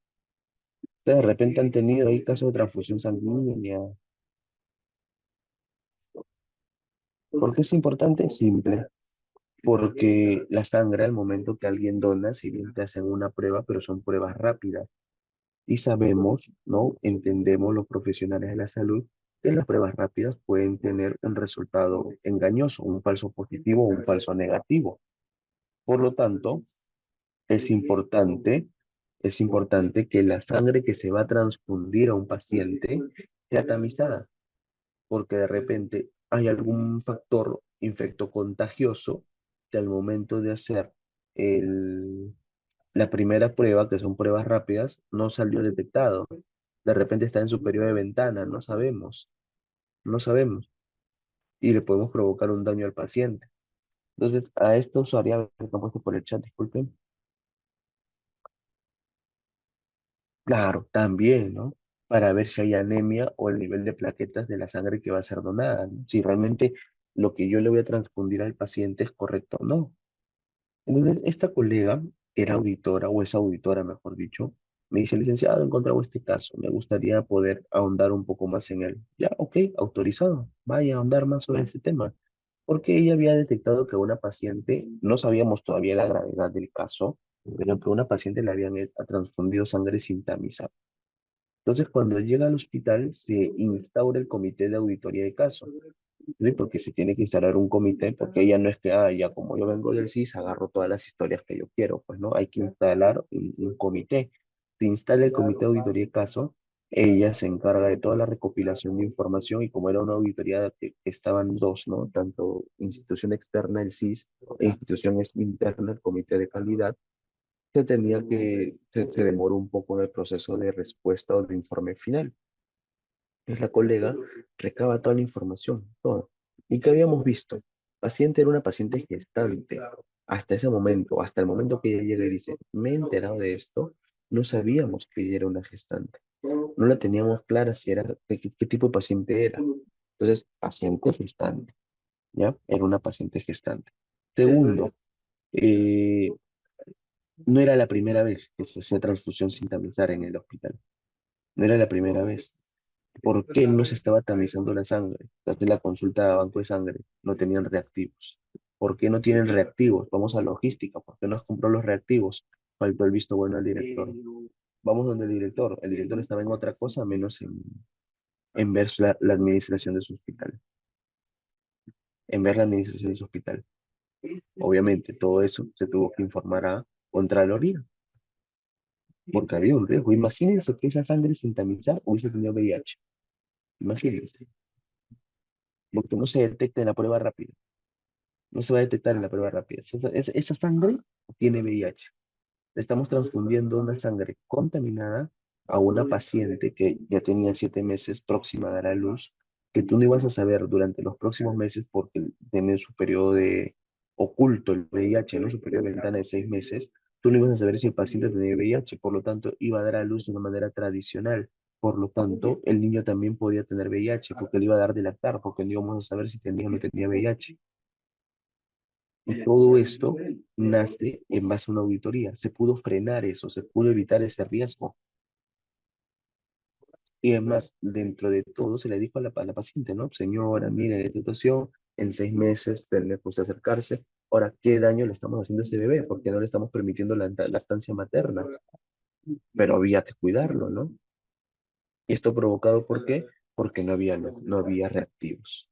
Ustedes de repente han tenido ahí casos de transfusión sanguínea. ¿Por qué es importante? Simple. Porque la sangre al momento que alguien dona, si bien te hacen una prueba, pero son pruebas rápidas. Y sabemos, ¿no? Entendemos los profesionales de la salud que las pruebas rápidas pueden tener un resultado engañoso, un falso positivo o un falso negativo. Por lo tanto, es importante, es importante que la sangre que se va a transfundir a un paciente sea tamizada, porque de repente hay algún factor infectocontagioso que al momento de hacer el, La primera prueba, que son pruebas rápidas, no salió detectado. De repente está en su periodo de ventana, no sabemos, no sabemos. Y le podemos provocar un daño al paciente. Entonces, a esta usuaria que han puesto por el chat, disculpen. Claro, también, ¿no? Para ver si hay anemia o el nivel de plaquetas de la sangre que va a ser donada, ¿no? Si realmente lo que yo le voy a transfundir al paciente es correcto o no. Entonces, esta colega, que era auditora, o es auditora, mejor dicho, me dice, licenciado, he encontrado este caso, me gustaría poder ahondar un poco más en él. Ya, ok, autorizado, vaya a ahondar más sobre este tema. Porque ella había detectado que una paciente, no sabíamos todavía la gravedad del caso, pero que una paciente le habían transfundido sangre sin tamizar. Entonces, cuando llega al hospital, se instaura el comité de auditoría de caso, ¿sí? Porque se tiene que instalar un comité, porque ella no es que, ya como yo vengo del CIS, agarro todas las historias que yo quiero, pues no, hay que instalar un comité. Se instala el comité de auditoría de caso, ella se encarga de toda la recopilación de información y como era una auditoría que estaban dos, ¿no? Tanto institución externa, el CIS, e institución interna, el comité de calidad, se demoró un poco en el proceso de respuesta o de informe final. Entonces la colega recaba toda la información, todo. ¿Y qué habíamos visto? Paciente era una paciente gestante. Hasta ese momento, hasta el momento que ella llega y dice, me he enterado de esto, no sabíamos que ella era una gestante. No la teníamos clara si era, qué tipo de paciente era. Entonces, paciente gestante, ¿ya? Era una paciente gestante. Segundo, eh, no era la primera vez que se hacía transfusión sin tamizar en el hospital. No era la primera vez. ¿Por qué no se estaba tamizando la sangre? Desde la consulta de banco de sangre no tenían reactivos. ¿Por qué no tienen reactivos? Vamos a logística. ¿Por qué no compró los reactivos? Faltó el visto bueno al director. Vamos donde el director. El director estaba en otra cosa menos en ver la administración de su hospital. En ver la administración de su hospital. Obviamente, todo eso se tuvo que informar a Contraloría, porque había un riesgo. Imagínense que esa sangre sin tamizar hubiese tenido VIH. Imagínense. Porque no se detecta en la prueba rápida. No se va a detectar en la prueba rápida. Esa sangre tiene VIH. Le estamos transfundiendo una sangre contaminada a una paciente que ya tenía 7 meses próxima a dar a luz, que tú no ibas a saber durante los próximos meses porque tiene su periodo de oculto el VIH, ¿no? Su periodo de ventana de 6 meses. Tú no ibas a saber si el paciente tenía VIH, por lo tanto, iba a dar a luz de una manera tradicional. Por lo tanto, el niño también podía tener VIH porque le iba a dar de lactar, porque no íbamos a saber si tenía o no tenía VIH. Y todo esto nace en base a una auditoría. Se pudo frenar eso, se pudo evitar ese riesgo. Y además, dentro de todo, se le dijo a la paciente, ¿no? Señora, mire la situación, en 6 meses tendrá que usted acercarse. Ahora, ¿qué daño le estamos haciendo a ese bebé? Porque no le estamos permitiendo la lactancia materna. Pero había que cuidarlo, ¿no? ¿Y esto provocado por qué? Porque no había reactivos.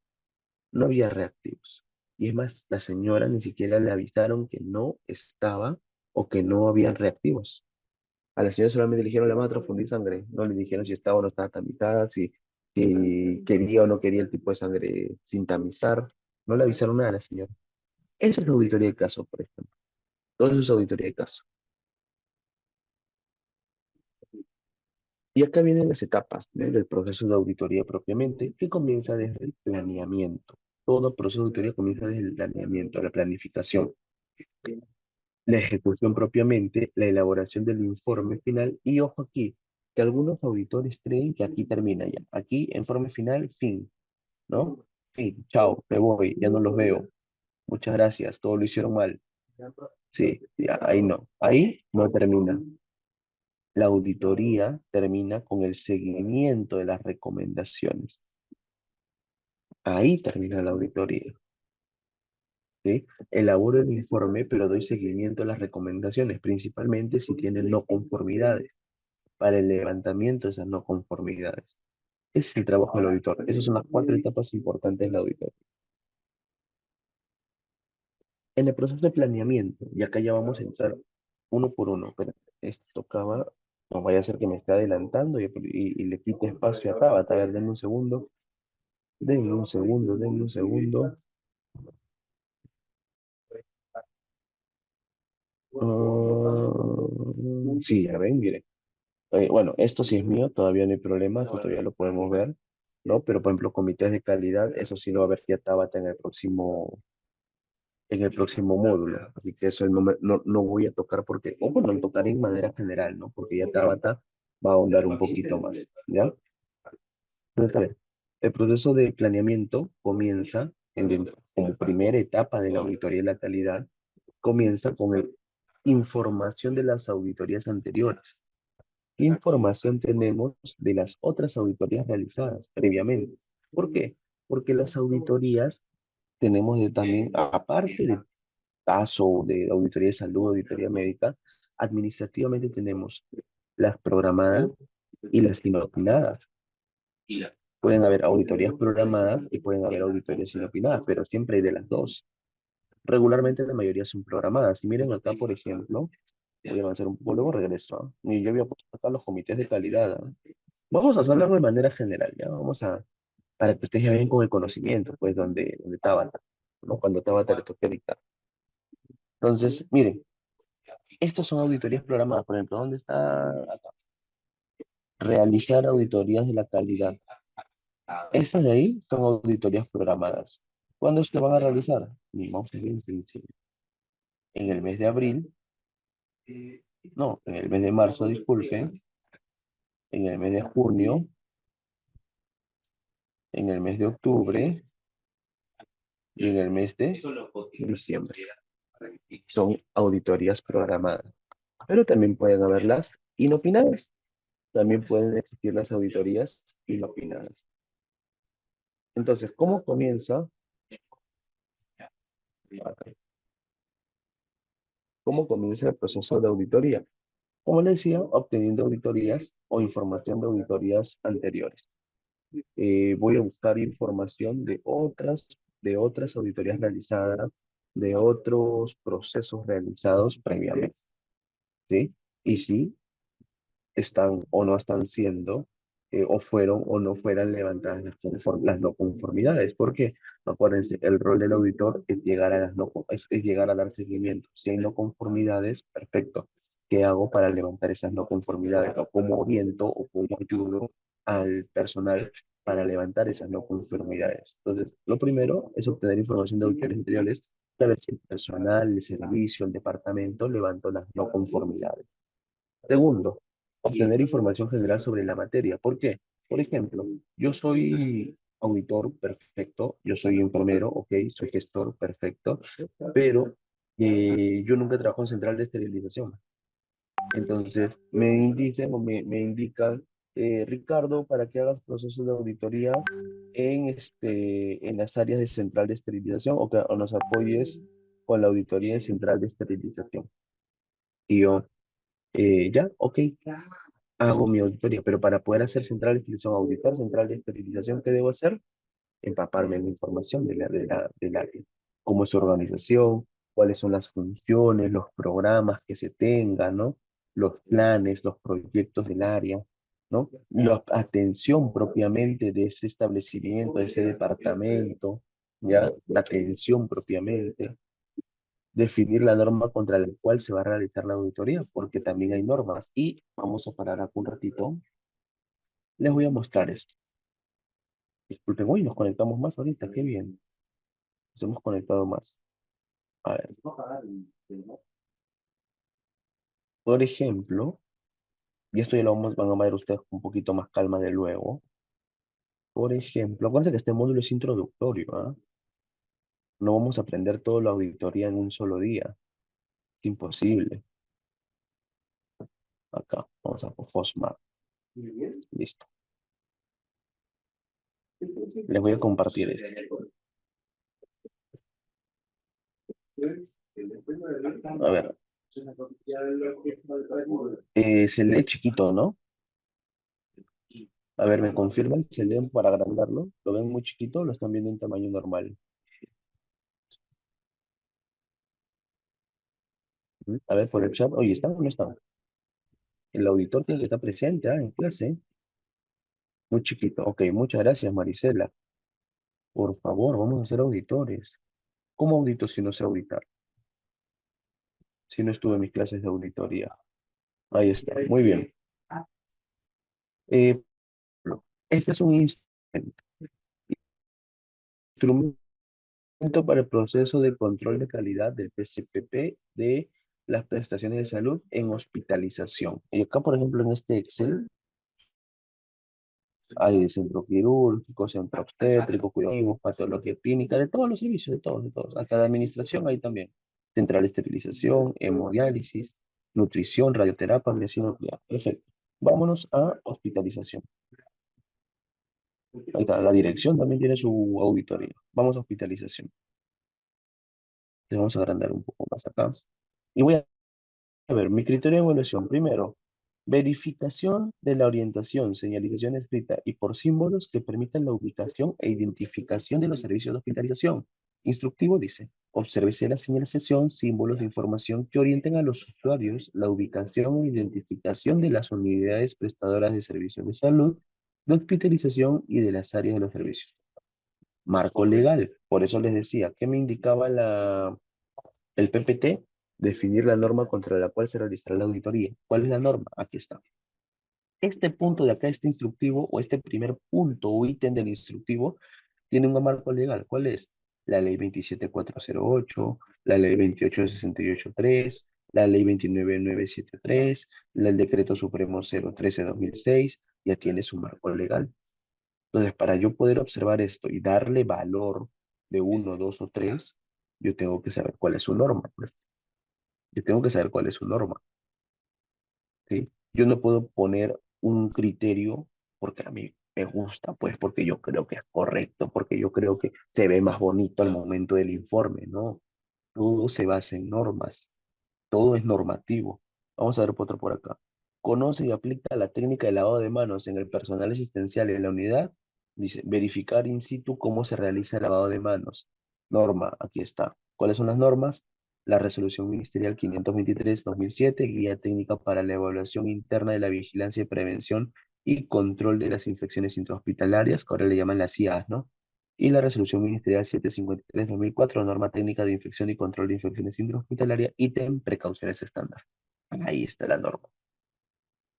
No había reactivos. Y es más, la señora ni siquiera le avisaron que no estaba o que no habían reactivos. A la señora solamente le dijeron, le vamos a transfundir sangre. No le dijeron si estaba o no estaba tamizada, si quería o no quería el tipo de sangre sin tamizar. No le avisaron nada a la señora. Esa es la auditoría de caso, por ejemplo. Todo eso es auditoría de caso. Y acá vienen las etapas, ¿no? Del proceso de auditoría propiamente, que comienza desde el planeamiento. Todo proceso de auditoría comienza desde el planeamiento, la planificación, la ejecución propiamente, la elaboración del informe final y ojo aquí, que algunos auditores creen que aquí termina ya. Aquí, informe final, fin, ¿no? Fin, chao, me voy, ya no los veo. Muchas gracias, todo lo hicieron mal. Sí, ya, ahí no termina. La auditoría termina con el seguimiento de las recomendaciones. Ahí termina la auditoría. ¿Sí? Elaboro el informe, pero doy seguimiento a las recomendaciones, principalmente si tienen no conformidades, para el levantamiento de esas no conformidades. Ese es el trabajo del auditor. Esas son las 4 etapas importantes del auditor. En el proceso de planeamiento, y acá ya vamos a entrar uno por uno, pero esto tocaba, no vaya a ser que me esté adelantando y le quite espacio a Tabata. A ver, denme un segundo, denme un segundo, denme un segundo. Ah, Sí, ya ven, miren. Bueno, esto sí es mío, todavía no hay problema, esto todavía lo podemos ver, ¿no? Pero, por ejemplo, comités de calidad, eso sí lo va a ver ya Tabata en el próximo módulo. Así que eso no voy a tocar porque, o bueno, tocar en manera general, ¿no? Porque ya Tabata va a ahondar un poquito más, ¿ya? Entonces, a ver, el proceso de planeamiento comienza como primera etapa de la auditoría de la calidad, comienza con la información de las auditorías anteriores. ¿Qué información tenemos de las otras auditorías realizadas previamente? ¿Por qué? Porque las auditorías tenemos también, aparte de caso de auditoría de salud, auditoría médica, administrativamente tenemos las programadas y las inopinadas. Pueden haber auditorías programadas y pueden haber auditorías inopinadas, pero siempre hay de las dos. Regularmente la mayoría son programadas. Y miren acá, por ejemplo, voy a avanzar un poco, luego regreso. Y yo voy a poner acá los comités de calidad. Vamos a hablarlo de manera general, ¿ya? Para que ustedes ya vean con el conocimiento, pues, donde Tabata, ¿no? Cuando Tabata le toque dictar. Entonces, miren, estos son auditorías programadas. Por ejemplo, ¿dónde está acá? Realizar auditorías de la calidad. Estas de ahí son auditorías programadas. ¿Cuándo se van a realizar? Mi mouse es bien sencillo. En el mes de abril, no, en el mes de marzo, disculpen, en el mes de junio, en el mes de octubre y en el mes de diciembre. Son auditorías programadas. Pero también pueden haberlas inopinadas. También pueden existir las auditorías inopinadas. Entonces, ¿cómo comienza? ¿Cómo comienza el proceso de auditoría? Como les decía, obteniendo auditorías o información de auditorías anteriores. Voy a buscar información de otras auditorías realizadas, de otros procesos realizados previamente, ¿sí? Y si están o no están siendo, o fueron o no fueran levantadas las no conformidades. ¿Por qué? Acuérdense, el rol del auditor es llegar a, es llegar a dar seguimiento. Si hay no conformidades, perfecto. ¿Qué hago para levantar esas no conformidades? ¿O cómo oriento o cómo ayudo al personal para levantar esas no conformidades? Entonces, lo primero es obtener información de auditores anteriores, saber si el personal, el servicio, el departamento levantó las no conformidades. Segundo, obtener información general sobre la materia. ¿Por qué? Por ejemplo, yo soy auditor, perfecto, yo soy enfermero, ok, soy gestor, perfecto, pero yo nunca trabajo en central de esterilización. Entonces, me indican, Ricardo, para que hagas procesos de auditoría en las áreas de central de esterilización o nos apoyes con la auditoría en central de esterilización. Y yo, ya, ok, hago mi auditoría, pero para poder hacer central de esterilización, auditar central de esterilización, ¿qué debo hacer? Empaparme en la información del área, cómo es su organización, cuáles son las funciones, los programas que se tengan, ¿no? Los planes, los proyectos del área, ¿no? La atención propiamente de ese establecimiento, de ese departamento, ¿ya? La atención propiamente, definir la norma contra la cual se va a realizar la auditoría, porque también hay normas. Y vamos a parar acá un ratito. Les voy a mostrar esto. Disculpen, hoy nos conectamos más ahorita, qué bien. Nos hemos conectado más. A ver, por ejemplo, y esto ya lo van a ver ustedes con un poquito más calma de luego. Por ejemplo, acuérdense que este módulo es introductorio, ¿ah? No vamos a aprender toda la auditoría en un solo día. Es imposible. Acá, vamos a por FOSMAP. Listo. Les voy a compartir esto. A ver, se lee chiquito, ¿no? A ver, ¿me confirman? ¿Se leen para agrandarlo? ¿Lo ven muy chiquito o lo están viendo en tamaño normal? A ver, por el chat. Oye, ¿están o no están? El auditor tiene que estar presente, en clase. Muy chiquito. Ok, muchas gracias, Marisela. Por favor, vamos a ser auditores. ¿Cómo audito si no sé auditar? Si no estuve en mis clases de auditoría. Ahí está, muy bien. Eh, este es un instrumento para el proceso de control de calidad del PCPP de las prestaciones de salud en hospitalización. Y acá, por ejemplo, en este Excel, hay de centro quirúrgico, centro obstétrico, cuidados, patología clínica, de todos los servicios, de todos, de todos. Hasta de administración hay también. Central de esterilización, hemodiálisis, nutrición, radioterapia, medicina nuclear. Perfecto. Vámonos a hospitalización. Ahí está, la dirección también tiene su auditoría. Vamos a hospitalización. Le vamos a agrandar un poco más acá. Y voy a ver, mi criterio de evaluación. Primero, verificación de la orientación, señalización escrita y por símbolos que permitan la ubicación e identificación de los servicios de hospitalización. Instructivo dice, obsérvese la señalización, símbolos de información que orienten a los usuarios la ubicación e identificación de las unidades prestadoras de servicios de salud, de hospitalización y de las áreas de los servicios. Marco legal, por eso les decía, ¿qué me indicaba el PPT? Definir la norma contra la cual se realizará la auditoría. ¿Cuál es la norma? Aquí está. Este punto de acá, este instructivo, o este primer punto o ítem del instructivo, tiene un marco legal. ¿Cuál es? La ley 27408, la ley 28683, la ley 29973, el decreto supremo 013-2006, ya tiene su marco legal. Entonces, para yo poder observar esto y darle valor de uno, dos o tres, yo tengo que saber cuál es su norma, pues. Yo tengo que saber cuál es su norma, ¿sí? Yo no puedo poner un criterio porque a mí me gusta, pues porque yo creo que es correcto, porque yo creo que se ve más bonito al momento del informe, ¿no? Todo se basa en normas. Todo es normativo. Vamos a ver otro por acá. Conoce y aplica la técnica de lavado de manos en el personal asistencial en la unidad. Dice, verificar in situ cómo se realiza el lavado de manos. Norma, aquí está. ¿Cuáles son las normas? La resolución ministerial 523-2007, guía técnica para la evaluación interna de la vigilancia y prevención y control de las infecciones intrahospitalarias, que ahora le llaman las IAS, ¿no? Y la resolución ministerial 753-2004, norma técnica de infección y control de infecciones intrahospitalarias, ítem precauciones estándar. Ahí está la norma.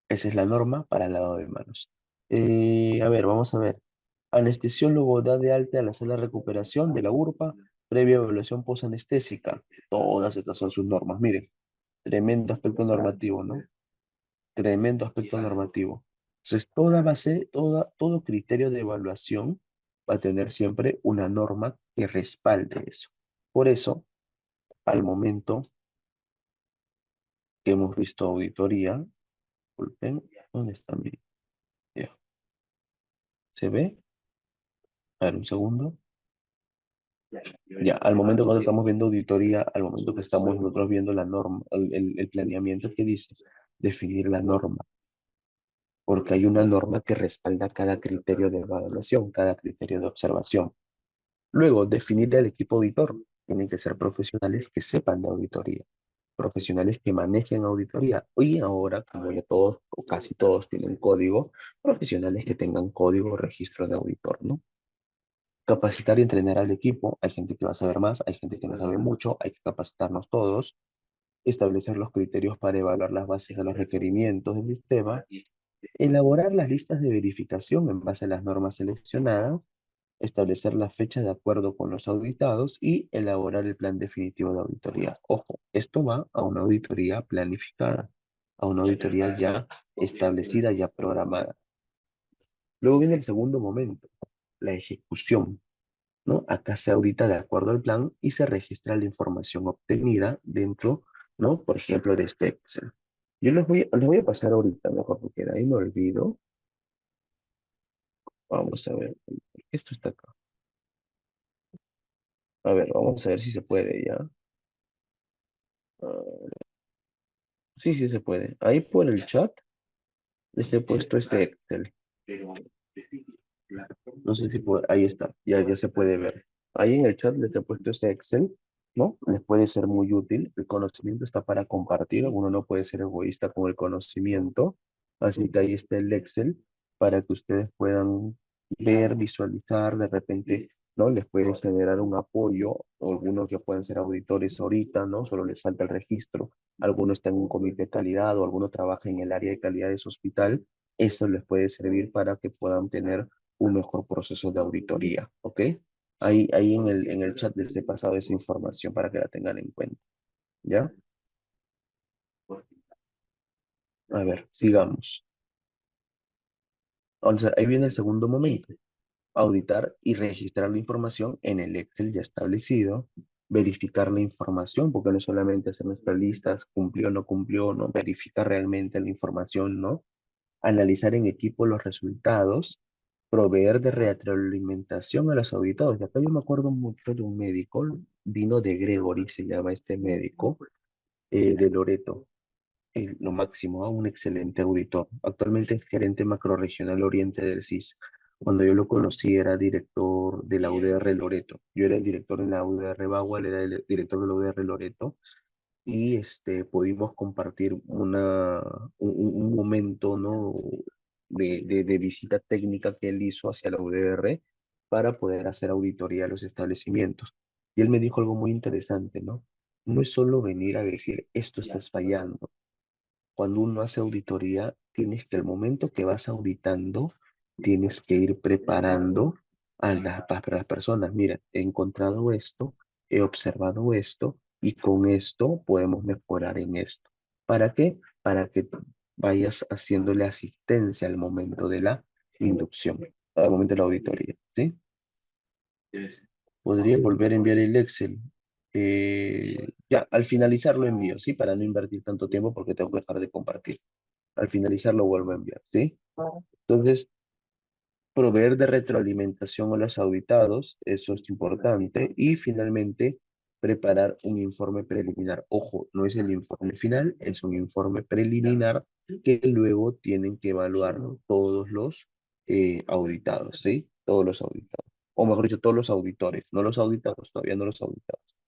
Esa es la norma para el lavado de manos. A ver, vamos a ver. Anestesiólogo da de alta a la sala de recuperación de la URPA, previa evaluación posanestésica. Todas estas son sus normas. Miren, tremendo aspecto normativo, ¿no? Tremendo aspecto normativo. Entonces, toda base, todo criterio de evaluación va a tener siempre una norma que respalde eso. Por eso, al momento que hemos visto auditoría, disculpen, ¿dónde está mi? Ya, ¿se ve? A ver, un segundo. Ya, al momento que estamos viendo auditoría, al momento que estamos nosotros viendo la norma, el planeamiento que dice, definir la norma, porque hay una norma que respalda cada criterio de evaluación, cada criterio de observación. Luego, definir el equipo auditor. Tienen que ser profesionales que sepan de auditoría, profesionales que manejen auditoría. Hoy ahora, como ya todos o casi todos tienen código, profesionales que tengan código o registro de auditor, ¿no? Capacitar y entrenar al equipo. Hay gente que va a saber más, hay gente que no sabe mucho, hay que capacitarnos todos. Establecer los criterios para evaluar las bases de los requerimientos del sistema. Elaborar las listas de verificación en base a las normas seleccionadas, establecer la fecha de acuerdo con los auditados y elaborar el plan definitivo de auditoría. Ojo, esto va a una auditoría planificada, a una auditoría ya establecida, ya programada. Luego viene el segundo momento, la ejecución, ¿no? Acá se audita de acuerdo al plan y se registra la información obtenida dentro, ¿no? Por ejemplo, de este Excel. Yo les voy a pasar ahorita, mejor porque de ahí me olvido. Vamos a ver, esto está acá. A ver, vamos a ver si se puede ya. Ah, sí, sí se puede. Ahí por el chat les he puesto este Excel. No sé si puede, ahí está, ya se puede ver. Ahí en el chat les he puesto este Excel, ¿no? Les puede ser muy útil. El conocimiento está para compartir. Uno no puede ser egoísta con el conocimiento. Así que ahí está el Excel para que ustedes puedan ver, visualizar, de repente ¿no? Les puede generar un apoyo, algunos ya pueden ser auditores ahorita, ¿no? Solo les falta el registro, algunos están en un comité de calidad o algunos trabajan en el área de calidad de su hospital, esto les puede servir para que puedan tener un mejor proceso de auditoría, ¿ok? Ahí en el chat les he pasado esa información para que la tengan en cuenta, ¿ya? A ver, sigamos. Entonces, ahí viene el segundo momento. Auditar y registrar la información en el Excel ya establecido, verificar la información, porque no solamente hacer nuestras listas, cumplió, no, verificar realmente la información, ¿no? Analizar en equipo los resultados, proveer de retroalimentación a los auditados. Y acá yo me acuerdo mucho de un médico, vino de Gregory, se llama este médico, de Loreto, lo máximo, un excelente auditor. Actualmente es gerente macrorregional Oriente del CIS. Cuando yo lo conocí era director de la UDR Loreto. Yo era el director en la UDR Bagua, él era el director de la UDR Loreto. Y pudimos compartir un momento, ¿no? de visita técnica que él hizo hacia la UDR para poder hacer auditoría a los establecimientos. Y él me dijo algo muy interesante, ¿no? No es solo venir a decir, esto estás fallando. Cuando uno hace auditoría, tienes que al momento que vas auditando, tienes que ir preparando para las personas. Mira, he encontrado esto, he observado esto y con esto podemos mejorar en esto. ¿Para qué? Para que vayas haciéndole asistencia al momento de la inducción, al momento de la auditoría, ¿sí? Podría volver a enviar el Excel. Ya, al finalizar lo envío, ¿sí? Para no invertir tanto tiempo porque tengo que dejar de compartir. Al finalizar lo vuelvo a enviar, ¿sí? Entonces, proveer de retroalimentación a los auditados, eso es importante. Y finalmente, preparar un informe preliminar. Ojo, no es el informe final, es un informe preliminar que luego tienen que evaluar todos los auditados, ¿sí? Todos los auditados. O mejor dicho, todos los auditores, no los auditados, todavía no los auditados.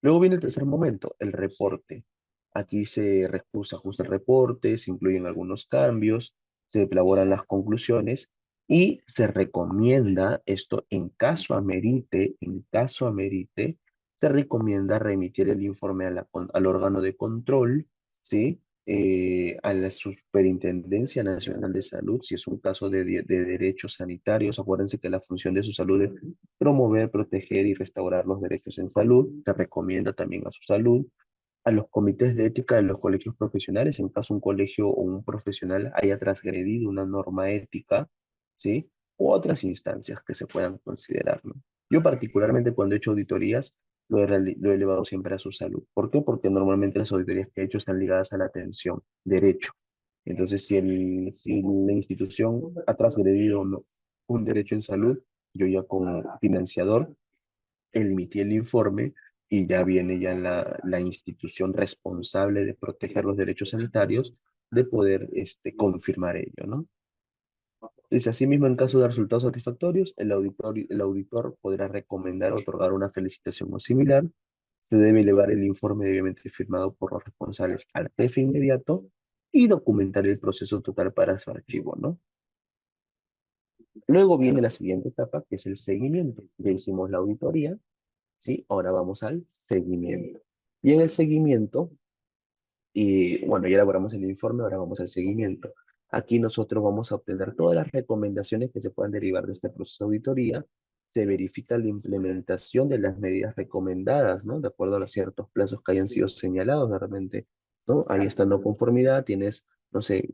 Luego viene el tercer momento, el reporte. Aquí se ajusta el reporte, se incluyen algunos cambios, se elaboran las conclusiones y se recomienda esto en caso amerite, se recomienda remitir el informe al órgano de control, ¿sí? A la Superintendencia Nacional de Salud, si es un caso de derechos sanitarios. Acuérdense que la función de su salud es promover, proteger y restaurar los derechos en salud. Se recomienda también a su salud, a los comités de ética de los colegios profesionales, en caso un colegio o un profesional haya transgredido una norma ética, ¿sí? U otras instancias que se puedan considerar, ¿no? Yo particularmente cuando he hecho auditorías, lo he elevado siempre a su salud. ¿Por qué? Porque normalmente las auditorías que he hecho están ligadas a la atención, derecho. Entonces, si la institución ha transgredido un derecho en salud, yo ya como financiador emití el informe y ya viene ya la institución responsable de proteger los derechos sanitarios de poder confirmar ello, ¿no? Dice, asimismo, en caso de resultados satisfactorios, el auditor podrá recomendar o otorgar una felicitación o similar. Se debe elevar el informe debidamente firmado por los responsables al jefe inmediato y documentar el proceso total para su archivo, ¿no? Luego viene la siguiente etapa, que es el seguimiento. Ya hicimos la auditoría, ¿sí? Ahora vamos al seguimiento. Y en el seguimiento, y bueno, ya elaboramos el informe, ahora vamos al seguimiento. Aquí nosotros vamos a obtener todas las recomendaciones que se puedan derivar de este proceso de auditoría. Se verifica la implementación de las medidas recomendadas, ¿no? De acuerdo a los ciertos plazos que hayan sido señalados de repente, ¿no? Ahí está no conformidad, tienes, no sé,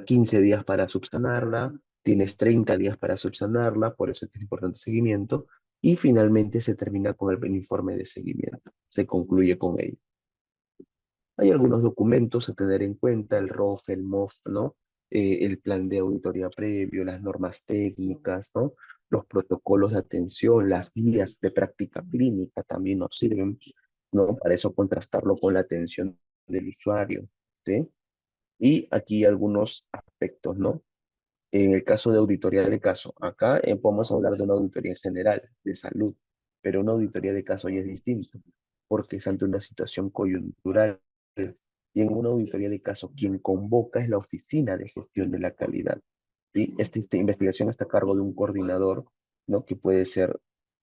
15 días para subsanarla, tienes 30 días para subsanarla, por eso es que es importante el seguimiento, y finalmente se termina con el informe de seguimiento, se concluye con ello. Hay algunos documentos a tener en cuenta, el ROF, el MOF, ¿no? El plan de auditoría previo, las normas técnicas, ¿no? Los protocolos de atención, las guías de práctica clínica también nos sirven, ¿no? Para eso contrastarlo con la atención del usuario, ¿sí? Y aquí algunos aspectos, ¿no? En el caso de auditoría de caso, acá podemos hablar de una auditoría en general, de salud, pero una auditoría de caso ya es distinto, porque es ante una situación coyuntural. Y en una auditoría de caso, quien convoca es la Oficina de Gestión de la Calidad. ¿Sí? Esta investigación está a cargo de un coordinador, ¿no? Que puede ser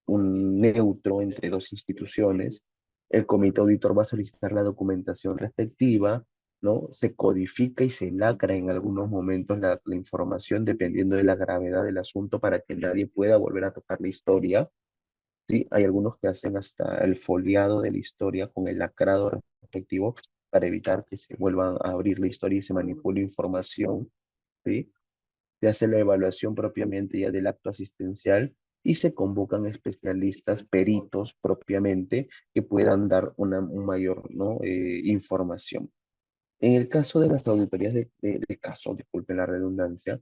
un neutro entre dos instituciones. El comité auditor va a solicitar la documentación respectiva, ¿no? Se codifica y se lacra en algunos momentos la información dependiendo de la gravedad del asunto para que nadie pueda volver a tocar la historia. Sí, hay algunos que hacen hasta el foliado de la historia con el lacrado respectivo para evitar que se vuelvan a abrir la historia y se manipule información, ¿sí? Se hace la evaluación propiamente ya del acto asistencial y se convocan especialistas, peritos propiamente, que puedan dar un mayor, ¿no? Información. En el caso de las auditorías de caso, disculpen la redundancia,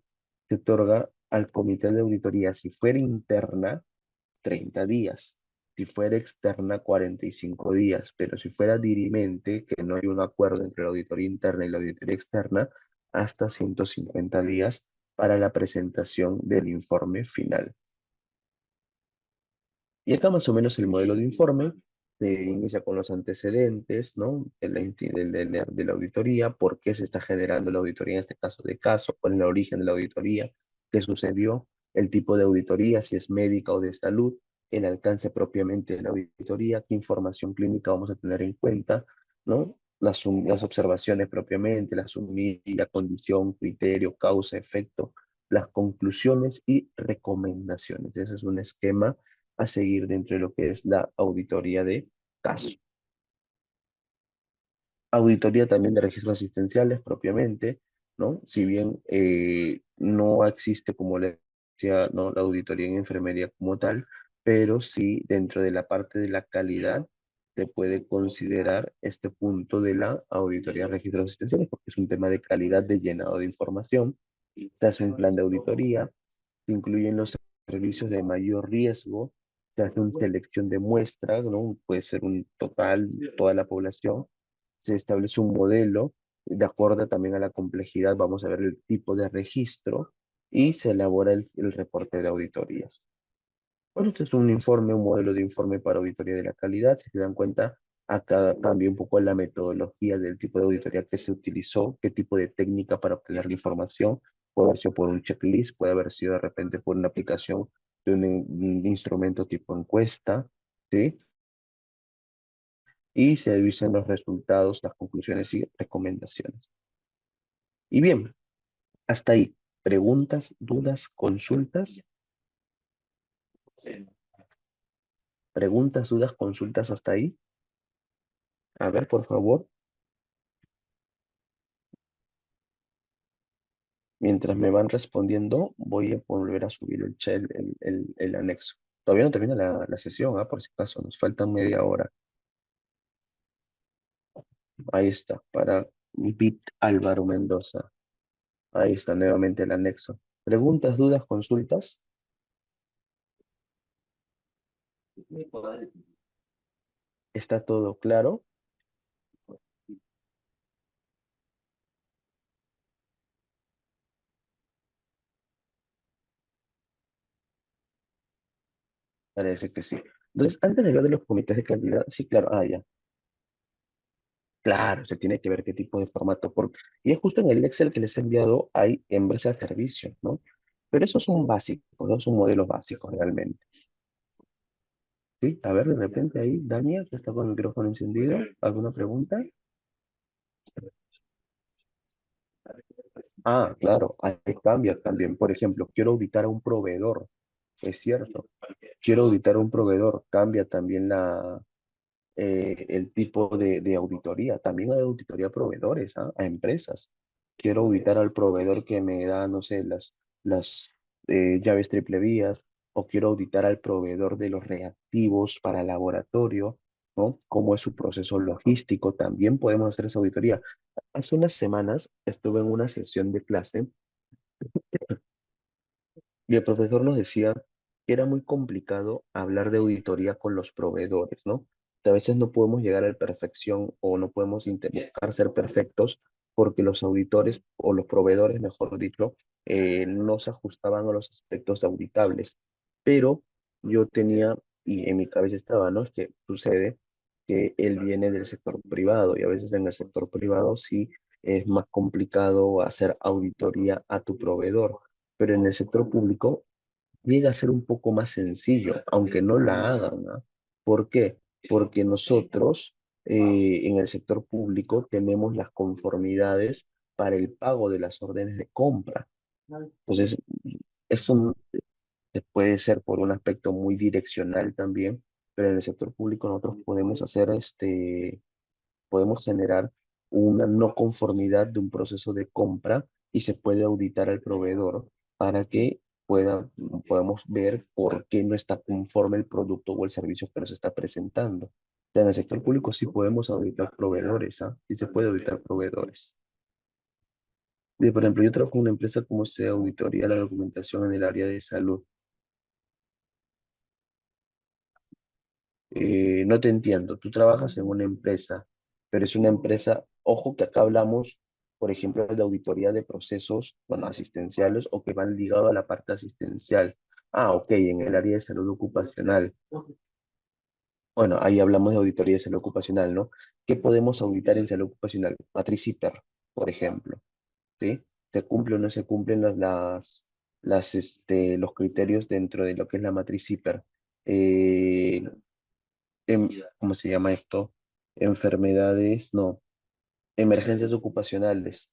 se otorga al comité de auditoría, si fuera interna, 30 días. Si fuera externa, 45 días. Pero si fuera dirimente, que no hay un acuerdo entre la auditoría interna y la auditoría externa, hasta 150 días para la presentación del informe final. Y acá más o menos el modelo de informe se inicia con los antecedentes, ¿no? De la auditoría, por qué se está generando la auditoría en este caso, cuál es el origen de la auditoría, qué sucedió, el tipo de auditoría, si es médica o de salud, el alcance propiamente de la auditoría, qué información clínica vamos a tener en cuenta, ¿no? Las observaciones propiamente, la sumida, condición, criterio, causa, efecto, las conclusiones y recomendaciones. Ese es un esquema a seguir dentro de lo que es la auditoría de caso. Auditoría también de registros asistenciales propiamente, ¿no? Si bien no existe, como le decía, ¿no? La auditoría en enfermería como tal, pero sí dentro de la parte de la calidad se puede considerar este punto de la auditoría de registros asistenciales, porque es un tema de calidad de llenado de información. Se hace un plan de auditoría, se incluyen los servicios de mayor riesgo, se hace una selección de muestras, ¿no? Puede ser un total, toda la población, se establece un modelo, de acuerdo también a la complejidad, vamos a ver el tipo de registro, y se elabora el reporte de auditorías. Bueno, este es un informe, un modelo de informe para auditoría de la calidad. Si se dan cuenta, acá cambia un poco la metodología del tipo de auditoría que se utilizó, qué tipo de técnica para obtener la información. Puede haber sido por un checklist, puede haber sido de repente por una aplicación de un instrumento tipo encuesta, ¿sí? Y se dicen los resultados, las conclusiones y recomendaciones. Y bien, hasta ahí. ¿Preguntas, dudas, consultas? ¿Preguntas, dudas, consultas hasta ahí? A ver, por favor. Mientras me van respondiendo, voy a volver a subir el anexo. Todavía no termina la sesión, por si acaso, nos falta media hora. Ahí está, para Bit Álvaro Mendoza. Ahí está nuevamente el anexo. ¿Preguntas, dudas, consultas? ¿Está todo claro? Parece que sí. Entonces, antes de hablar de los comités de calidad, sí, claro, ya. Claro, se tiene que ver qué tipo de formato. Y es justo en el Excel que les he enviado, hay en base a servicios, ¿no? Pero esos son básicos, ¿no? Son modelos básicos realmente. Sí, a ver, de repente ahí, Daniel, que está con el micrófono encendido, ¿alguna pregunta? Claro, hay cambios también. Por ejemplo, quiero auditar a un proveedor, es cierto. Quiero auditar a un proveedor, cambia también el tipo de auditoría. También hay auditoría a proveedores, a empresas. Quiero auditar al proveedor que me da, no sé, las llaves triple vías, o quiero auditar al proveedor de los reactivos para laboratorio, ¿no? ¿Cómo es su proceso logístico? También podemos hacer esa auditoría. Hace unas semanas estuve en una sesión de clase y el profesor nos decía que era muy complicado hablar de auditoría con los proveedores, ¿no? Que a veces no podemos llegar a la perfección o no podemos intentar ser perfectos porque los auditores o los proveedores, mejor dicho, no se ajustaban a los aspectos auditables. Pero yo tenía, y en mi cabeza estaba, ¿no? Es que sucede que él viene del sector privado y a veces en el sector privado sí es más complicado hacer auditoría a tu proveedor, pero en el sector público llega a ser un poco más sencillo, aunque no la hagan, ¿ah? ¿Por qué? Porque nosotros en el sector público tenemos las conformidades para el pago de las órdenes de compra. Entonces, eso puede ser por un aspecto muy direccional también, pero en el sector público nosotros podemos hacer podemos generar una no conformidad de un proceso de compra y se puede auditar al proveedor para que podamos ver por qué no está conforme el producto o el servicio que nos está presentando. O sea, en el sector público sí podemos auditar proveedores, ¿ah? Sí se puede auditar proveedores. Y, por ejemplo, yo trabajo en una empresa como se auditoría la documentación en el área de salud. No te entiendo, tú trabajas en una empresa, pero es una empresa, ojo que acá hablamos, por ejemplo, de auditoría de procesos, bueno, asistenciales o que van ligados a la parte asistencial. Ah, ok, en el área de salud ocupacional. Bueno, ahí hablamos de auditoría de salud ocupacional, ¿no? ¿Qué podemos auditar en salud ocupacional? Matriz IPER, por ejemplo, ¿sí? ¿Se cumplen o no se cumplen los criterios dentro de lo que es la matriz IPER? Eh, ¿Cómo se llama esto? Enfermedades, no, emergencias ocupacionales.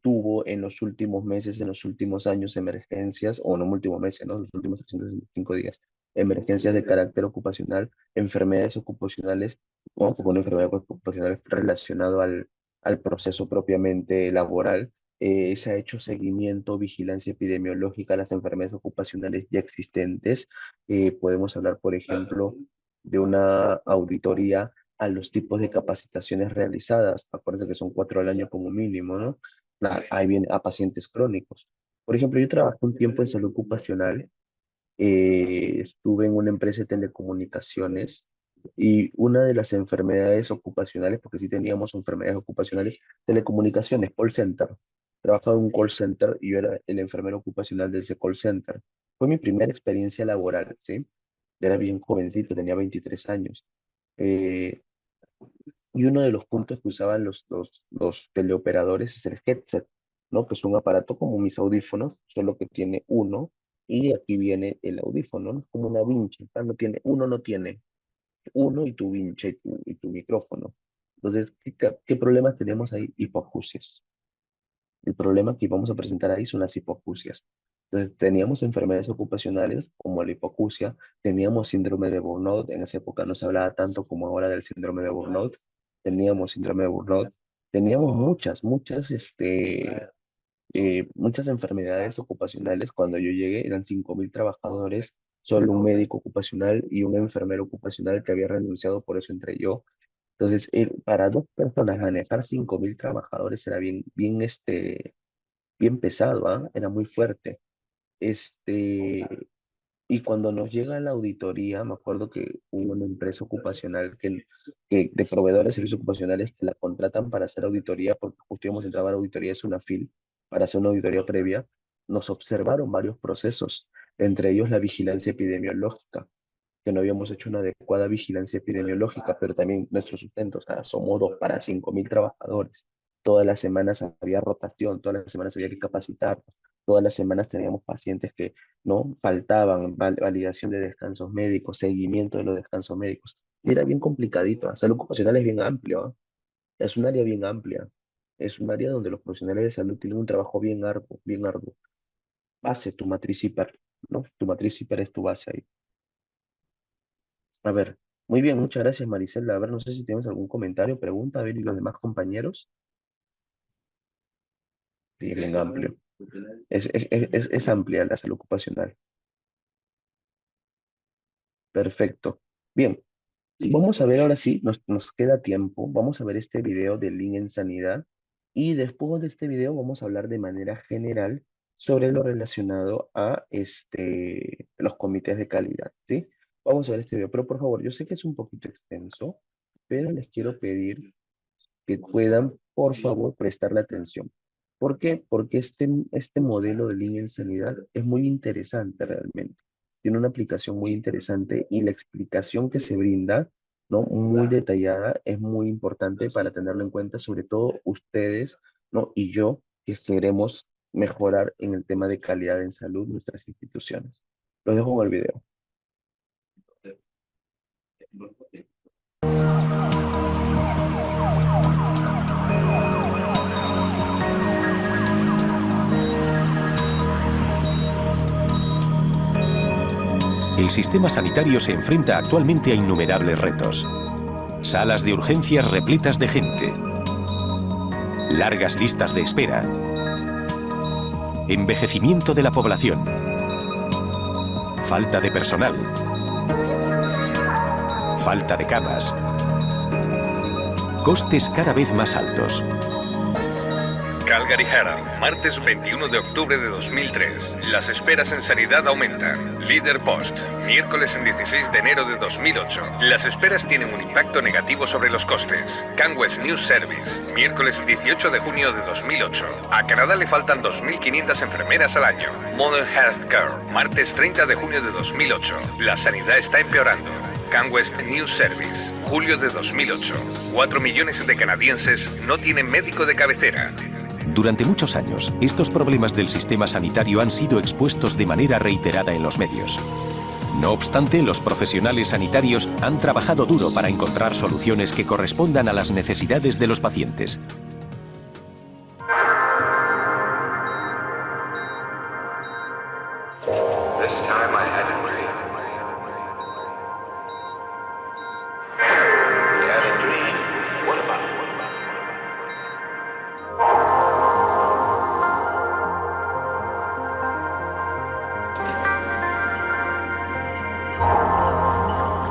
Tuvo en los últimos meses, en los últimos años, emergencias, o no últimos meses, ¿no? Los últimos 365 días, emergencias de carácter ocupacional, enfermedades ocupacionales, o con enfermedades ocupacionales relacionado al proceso propiamente laboral. Se ha hecho seguimiento, vigilancia epidemiológica a las enfermedades ocupacionales ya existentes. Podemos hablar, por ejemplo, de una auditoría a los tipos de capacitaciones realizadas. Acuérdense que son 4 al año como mínimo, ¿no? Ahí viene a pacientes crónicos. Por ejemplo, yo trabajé un tiempo en salud ocupacional, estuve en una empresa de telecomunicaciones y una de las enfermedades ocupacionales, porque sí teníamos enfermedades ocupacionales, telecomunicaciones, call center. Trabajaba en un call center y yo era el enfermero ocupacional de ese call center. Fue mi primera experiencia laboral, ¿sí? Era bien jovencito, tenía 23 años. Eh, y uno de los puntos que usaban los teleoperadores es el headset, ¿no? Que es un aparato como mis audífonos, solo que tiene uno, y aquí viene el audífono, ¿no? Es como una vincha, ¿tá? Uno no tiene uno y tu vincha y tu micrófono. Entonces, ¿qué problemas tenemos ahí? Hipoacusias. El problema que vamos a presentar ahí son las hipoacusias. Entonces, teníamos enfermedades ocupacionales como la hipoacusia, teníamos síndrome de burnout, en esa época no se hablaba tanto como ahora del síndrome de burnout, teníamos síndrome de burnout, teníamos muchas enfermedades ocupacionales. Cuando yo llegué eran 5.000 trabajadores, solo un médico ocupacional y un enfermero ocupacional que había renunciado, por eso entré yo. Entonces, para dos personas manejar 5.000 trabajadores era bien pesado, ¿ah? Era muy fuerte. Este, y cuando nos llega la auditoría, me acuerdo que hubo una empresa ocupacional de proveedores de servicios ocupacionales que la contratan para hacer auditoría, porque justo íbamos a entrar a la auditoría, es una FIL, para hacer una auditoría previa. Nos observaron varios procesos, entre ellos la vigilancia epidemiológica, que no habíamos hecho una adecuada vigilancia epidemiológica, pero también nuestro sustento, o sea, somos dos para 5.000 trabajadores. Todas las semanas había rotación, todas las semanas había que capacitarnos, todas las semanas teníamos pacientes que no faltaban, validación de descansos médicos, seguimiento de los descansos médicos. Y era bien complicadito. Salud ocupacional es bien amplio, ¿ah? Es un área bien amplia. Es un área donde los profesionales de salud tienen un trabajo bien arduo, bien arduo. Base tu matriz hiper, ¿no? Tu matriz hiper es tu base ahí. A ver, muy bien, muchas gracias, Maricela. A ver, no sé si tienes algún comentario, pregunta, a ver, y los demás compañeros. Sí, bien amplio. Es amplia la salud ocupacional. Perfecto. Bien, vamos a ver ahora sí, nos queda tiempo. Vamos a ver este video de Lean en Sanidad y después de este video vamos a hablar de manera general sobre lo relacionado a los comités de calidad, ¿sí? Vamos a ver este video, pero por favor, yo sé que es un poquito extenso, pero les quiero pedir que puedan, por favor, prestarle atención. ¿Por qué? Porque este modelo de línea en sanidad es muy interesante realmente. Tiene una aplicación muy interesante y la explicación que se brinda, ¿no? Muy detallada, es muy importante para tenerlo en cuenta, sobre todo ustedes, ¿no? Y yo, que queremos mejorar en el tema de calidad en salud en nuestras instituciones. Los dejo con el video.
El sistema sanitario se enfrenta actualmente a innumerables retos. Salas de urgencias repletas de gente. Largas listas de espera. Envejecimiento de la población. Falta de personal. Falta de camas. Costes cada vez más altos.
Calgary Herald, martes 21 de octubre de 2003. Las esperas en sanidad aumentan. Leader Post, miércoles 16 de enero de 2008. Las esperas tienen un impacto negativo sobre los costes. CanWest News Service, miércoles 18 de junio de 2008. A Canadá le faltan 2.500 enfermeras al año. Modern Healthcare, martes 30 de junio de 2008. La sanidad está empeorando. CanWest News Service, julio de 2008. 4 millones de canadienses no tienen médico de cabecera.
Durante muchos años, estos problemas del sistema sanitario han sido expuestos de manera reiterada en los medios. No obstante, los profesionales sanitarios han trabajado duro para encontrar soluciones que correspondan a las necesidades de los pacientes.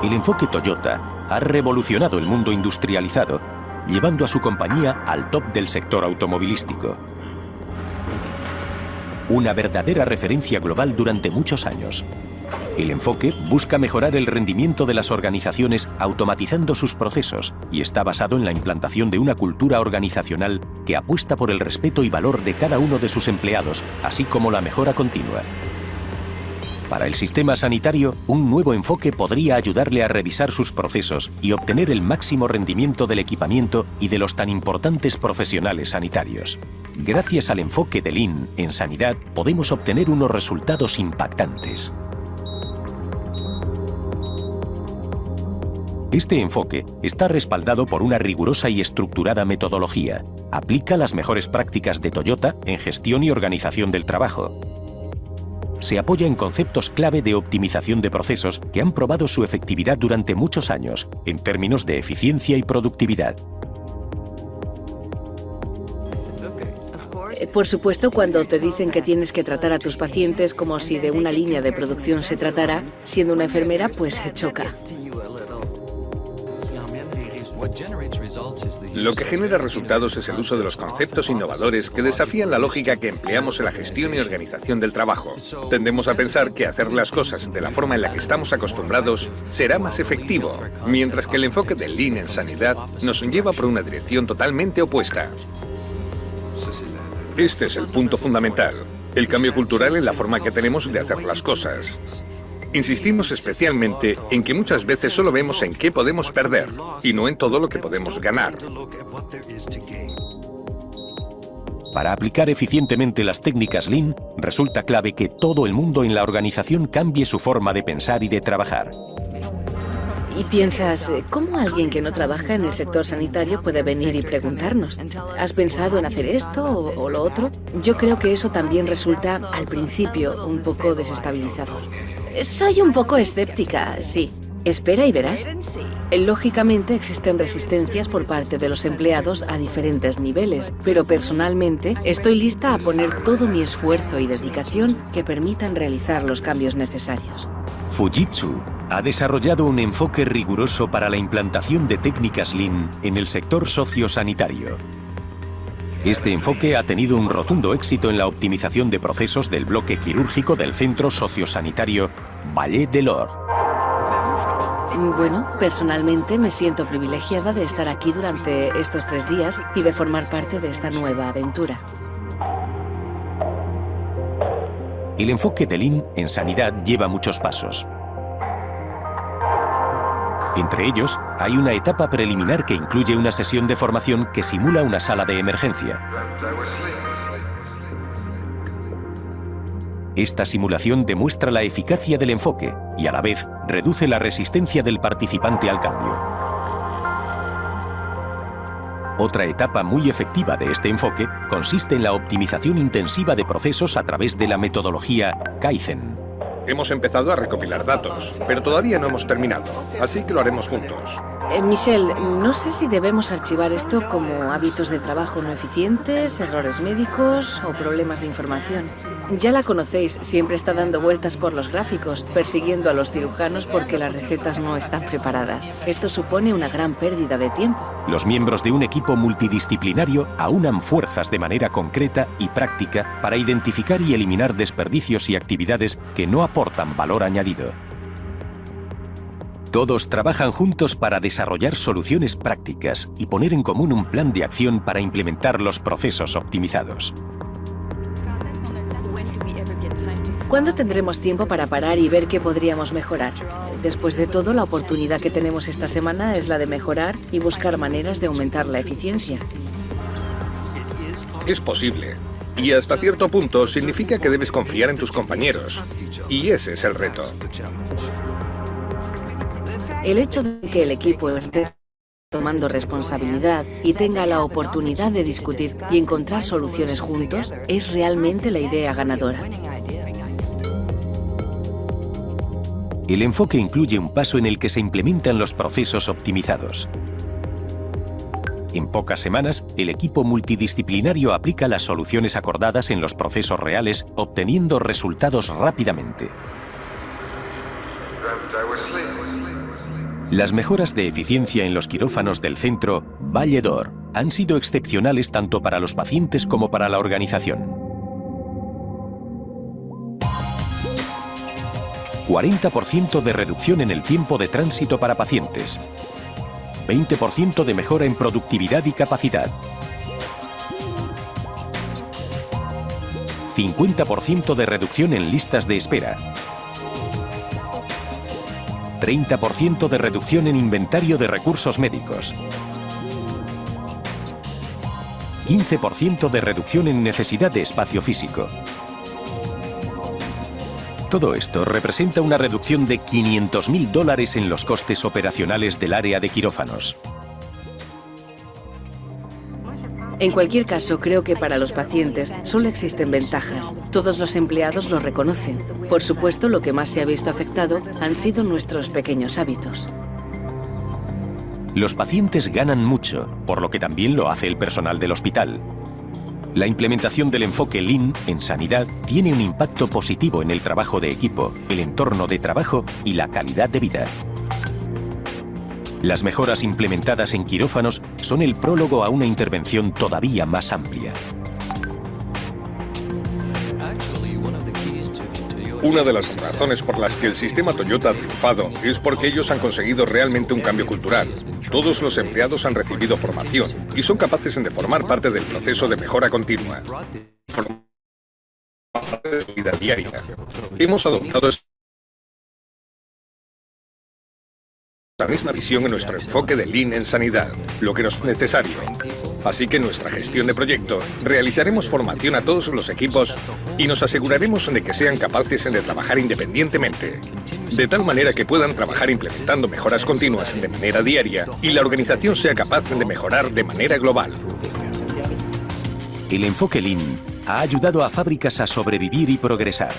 El enfoque Toyota ha revolucionado el mundo industrializado, llevando a su compañía al top del sector automovilístico. Una verdadera referencia global durante muchos años. El enfoque busca mejorar el rendimiento de las organizaciones automatizando sus procesos y está basado en la implantación de una cultura organizacional que apuesta por el respeto y valor de cada uno de sus empleados, así como la mejora continua. Para el sistema sanitario, un nuevo enfoque podría ayudarle a revisar sus procesos y obtener el máximo rendimiento del equipamiento y de los tan importantes profesionales sanitarios. Gracias al enfoque de Lean en sanidad, podemos obtener unos resultados impactantes. Este enfoque está respaldado por una rigurosa y estructurada metodología. Aplica las mejores prácticas de Toyota en gestión y organización del trabajo. Se apoya en conceptos clave de optimización de procesos que han probado su efectividad durante muchos años, en términos de eficiencia y productividad.
Por supuesto, cuando te dicen que tienes que tratar a tus pacientes como si de una línea de producción se tratara, siendo una enfermera, pues choca.
Lo que genera resultados es el uso de los conceptos innovadores que desafían la lógica que empleamos en la gestión y organización del trabajo. Tendemos a pensar que hacer las cosas de la forma en la que estamos acostumbrados será más efectivo, mientras que el enfoque del Lean en sanidad nos lleva por una dirección totalmente opuesta. Este es el punto fundamental, el cambio cultural en la forma que tenemos de hacer las cosas. Insistimos especialmente en que muchas veces solo vemos en qué podemos perder y no en todo lo que podemos ganar.
Para aplicar eficientemente las técnicas Lean, resulta clave que todo el mundo en la organización cambie su forma de pensar y de trabajar.
Y piensas, ¿cómo alguien que no trabaja en el sector sanitario puede venir y preguntarnos? ¿Has pensado en hacer esto o lo otro? Yo creo que eso también resulta, al principio, un poco desestabilizador. Soy un poco escéptica, sí. Espera y verás. Lógicamente existen resistencias por parte de los empleados a diferentes niveles, pero personalmente estoy lista a poner todo mi esfuerzo y dedicación que permitan realizar los cambios necesarios.
Fujitsu ha desarrollado un enfoque riguroso para la implantación de técnicas Lean en el sector sociosanitario. Este enfoque ha tenido un rotundo éxito en la optimización de procesos del bloque quirúrgico del centro sociosanitario Vallée de l'Or.
Bueno, personalmente me siento privilegiada de estar aquí durante estos 3 días y de formar parte de esta nueva aventura.
El enfoque de Lean en sanidad lleva muchos pasos. Entre ellos, hay una etapa preliminar que incluye una sesión de formación que simula una sala de emergencia. Esta simulación demuestra la eficacia del enfoque y a la vez reduce la resistencia del participante al cambio. Otra etapa muy efectiva de este enfoque consiste en la optimización intensiva de procesos a través de la metodología Kaizen.
Hemos empezado a recopilar datos, pero todavía no hemos terminado, así que lo haremos juntos.
Michelle, no sé si debemos archivar esto como hábitos de trabajo no eficientes, errores médicos o problemas de información. Ya la conocéis, siempre está dando vueltas por los gráficos, persiguiendo a los cirujanos porque las recetas no están preparadas. Esto supone una gran pérdida de tiempo.
Los miembros de un equipo multidisciplinario aunan fuerzas de manera concreta y práctica para identificar y eliminar desperdicios y actividades que no aportan valor añadido. Todos trabajan juntos para desarrollar soluciones prácticas y poner en común un plan de acción para implementar los procesos optimizados.
¿Cuándo tendremos tiempo para parar y ver qué podríamos mejorar? Después de todo, la oportunidad que tenemos esta semana es la de mejorar y buscar maneras de aumentar la eficiencia.
Es posible. Y hasta cierto punto significa que debes confiar en tus compañeros. Y ese es el reto.
El hecho de que el equipo esté tomando responsabilidad y tenga la oportunidad de discutir y encontrar soluciones juntos es realmente la idea ganadora.
El enfoque incluye un paso en el que se implementan los procesos optimizados. En pocas semanas, el equipo multidisciplinario aplica las soluciones acordadas en los procesos reales, obteniendo resultados rápidamente. Las mejoras de eficiencia en los quirófanos del centro Vall d'Or han sido excepcionales tanto para los pacientes como para la organización. 40% de reducción en el tiempo de tránsito para pacientes. 20% de mejora en productividad y capacidad. 50% de reducción en listas de espera. 30% de reducción en inventario de recursos médicos. 15% de reducción en necesidad de espacio físico. Todo esto representa una reducción de $500.000 en los costes operacionales del área de quirófanos.
En cualquier caso, creo que para los pacientes solo existen ventajas. Todos los empleados lo reconocen. Por supuesto, lo que más se ha visto afectado han sido nuestros pequeños hábitos.
Los pacientes ganan mucho, por lo que también lo hace el personal del hospital. La implementación del enfoque Lean en sanidad tiene un impacto positivo en el trabajo de equipo, el entorno de trabajo y la calidad de vida. Las mejoras implementadas en quirófanos son el prólogo a una intervención todavía más amplia.
Una de las razones por las que el sistema Toyota ha triunfado es porque ellos han conseguido realmente un cambio cultural. Todos los empleados han recibido formación y son capaces de formar parte del proceso de mejora continua. Formar parte de su vida diaria. Hemos adoptado la misma visión en nuestro enfoque de Lean en sanidad, lo que nos es necesario. Así que en nuestra gestión de proyecto realizaremos formación a todos los equipos y nos aseguraremos de que sean capaces de trabajar independientemente, de tal manera que puedan trabajar implementando mejoras continuas de manera diaria y la organización sea capaz de mejorar de manera global.
El enfoque Lean ha ayudado a fábricas a sobrevivir y progresar.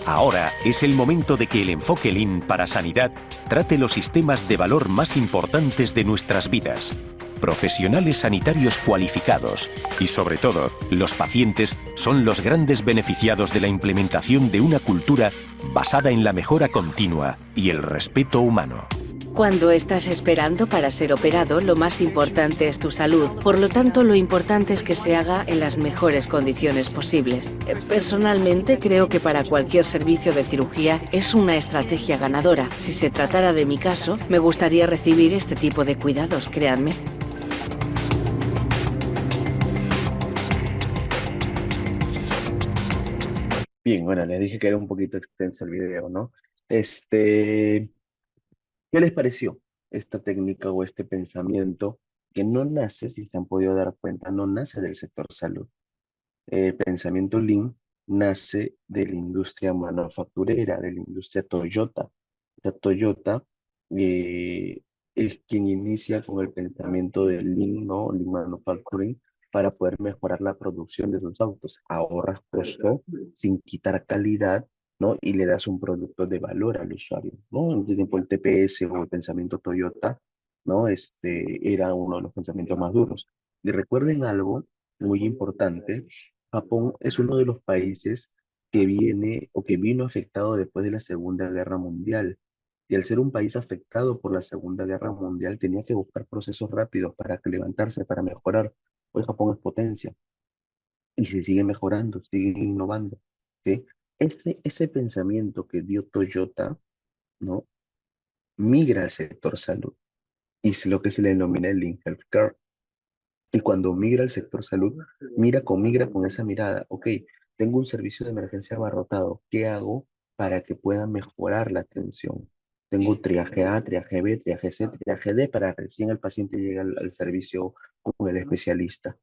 Ahora es el momento de que el enfoque Lean para sanidad trate los sistemas de valor más importantes de nuestras vidas. Profesionales sanitarios cualificados y, sobre todo, los pacientes son los grandes beneficiados de la implementación de una cultura basada en la mejora continua y el respeto humano.
Cuando estás esperando para ser operado, lo más importante es tu salud. Por lo tanto, lo importante es que se haga en las mejores condiciones posibles. Personalmente, creo que para cualquier servicio de cirugía es una estrategia ganadora. Si se tratara de mi caso, me gustaría recibir este tipo de cuidados, créanme.
Bien, bueno, les dije que era un poquito extenso el video, ¿no? Este, ¿Qué les pareció esta técnica o este pensamiento que no nace, si se han podido dar cuenta, no nace del sector salud? Pensamiento Lean nace de la industria manufacturera, de la industria Toyota. La Toyota eh, es quien inicia con el pensamiento del Lean, ¿no? Lean Manufacturing, para poder mejorar la producción de sus autos. Ahorras costo sin quitar calidad, ¿no? Y le das un producto de valor al usuario, ¿no? En ese tiempo el TPS o el pensamiento Toyota, ¿no? Era uno de los pensamientos más duros. Y recuerden algo muy importante: Japón es uno de los países que viene o que vino afectado después de la Segunda Guerra Mundial. Y al ser un país afectado por la Segunda Guerra Mundial, tenía que buscar procesos rápidos para que levantarse, para mejorar. Hoy Japón es potencia y se sigue mejorando, sigue innovando, ¿sí? Ese pensamiento que dio Toyota, ¿no? Migra al sector salud y es lo que se le denomina el Lean Healthcare. Y cuando migra al sector salud, migra con esa mirada: ok, tengo un servicio de emergencia abarrotado, ¿qué hago para que pueda mejorar la atención? Tengo triaje A, triaje B, triaje C, triaje D, para recién el paciente llegue al servicio con el especialista.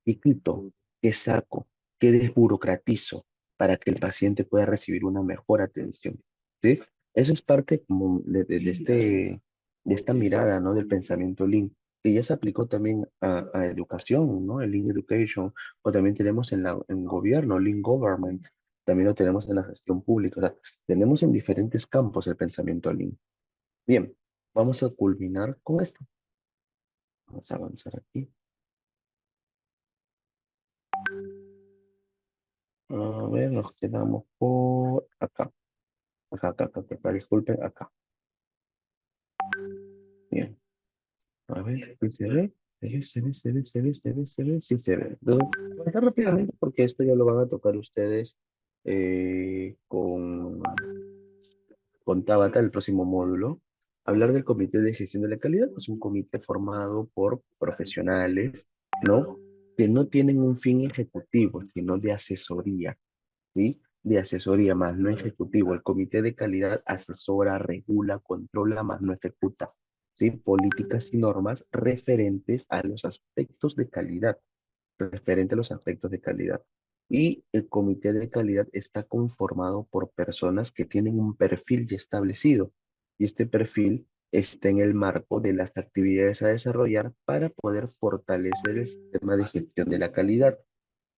¿Qué quito? ¿Qué saco? ¿Qué desburocratizo para que el paciente pueda recibir una mejor atención? ¿Sí? Eso es parte como de esta mirada, ¿no? Del pensamiento Lean, que ya se aplicó también a educación, ¿no? El Lean Education, o también tenemos en gobierno, Lean Government, también lo tenemos en la gestión pública. O sea, tenemos en diferentes campos el pensamiento Lean. Bien, vamos a culminar con esto. Vamos a avanzar aquí. A ver, nos quedamos por acá. Acá, disculpen, acá. Bien. A ver, ¿sí se ve? Sí se ve. Entonces, voy a dejar rápidamente porque esto ya lo van a tocar ustedes con Tabata, el próximo módulo. Hablar del Comité de Gestión de la Calidad. Es un comité formado por profesionales, ¿no? Que no tienen un fin ejecutivo, sino de asesoría, ¿sí? De asesoría, más no ejecutivo. El comité de calidad asesora, regula, controla, más no ejecuta, ¿sí? Políticas y normas referentes a los aspectos de calidad, referente a los aspectos de calidad. Y el comité de calidad está conformado por personas que tienen un perfil ya establecido. Y este perfil está en el marco de las actividades a desarrollar para poder fortalecer el sistema de gestión de la calidad.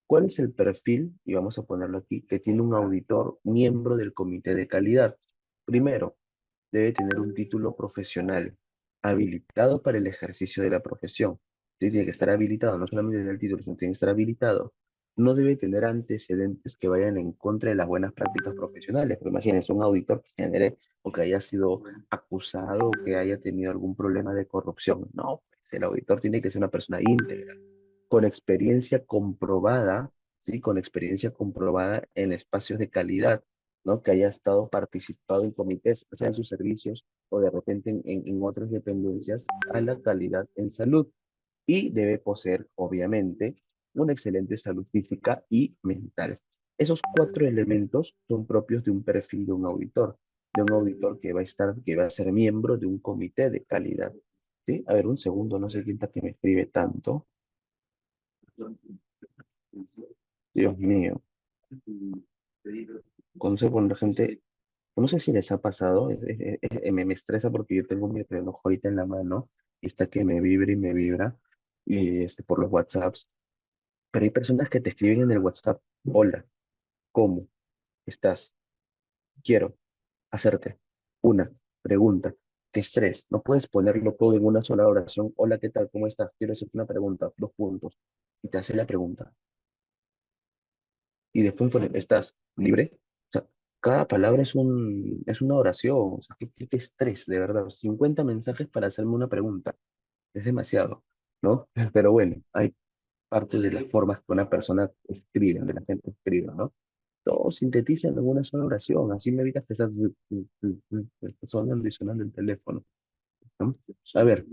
¿Cuál es el perfil? Y vamos a ponerlo aquí, que tiene un auditor miembro del comité de calidad. Primero, debe tener un título profesional habilitado para el ejercicio de la profesión. Sí, tiene que estar habilitado, no solamente tener el título, sino tiene que estar habilitado. No debe tener antecedentes que vayan en contra de las buenas prácticas profesionales. Porque imagínense un auditor que genere o que haya sido acusado o que haya tenido algún problema de corrupción. No, pues, el auditor tiene que ser una persona íntegra, con experiencia comprobada, ¿sí? Con experiencia comprobada en espacios de calidad, ¿no? Que haya estado participado en comités, sea en sus servicios o de repente en otras dependencias a la calidad en salud. Y debe poseer, obviamente, una excelente salud física y mental. Esos cuatro elementos son propios de un perfil de un auditor que va a estar, que va a ser miembro de un comité de calidad. ¿Sí? A ver, un segundo, no sé quién está que me escribe tanto. Dios mío. Conoce con la gente, no sé si les ha pasado, me estresa porque yo tengo mi reloj ahorita en la mano y está que me vibra y me vibra y por los WhatsApps, pero hay personas que te escriben en el WhatsApp: hola, ¿cómo estás? Quiero hacerte una pregunta. Qué estrés, no puedes ponerlo todo en una sola oración: hola, ¿qué tal? ¿Cómo estás? Quiero hacerte una pregunta, dos puntos, y te hace la pregunta. Y después pone: ¿estás libre? O sea, cada palabra es una oración. O sea, qué estrés, de verdad. 50 mensajes para hacerme una pregunta. Es demasiado, ¿no? Pero bueno, hay parte de las formas que una persona escribe, de la gente escribe, ¿no? Todo sintetiza en una sola oración. Así me evitas que estás sonando y sonando el teléfono, ¿no? A ver,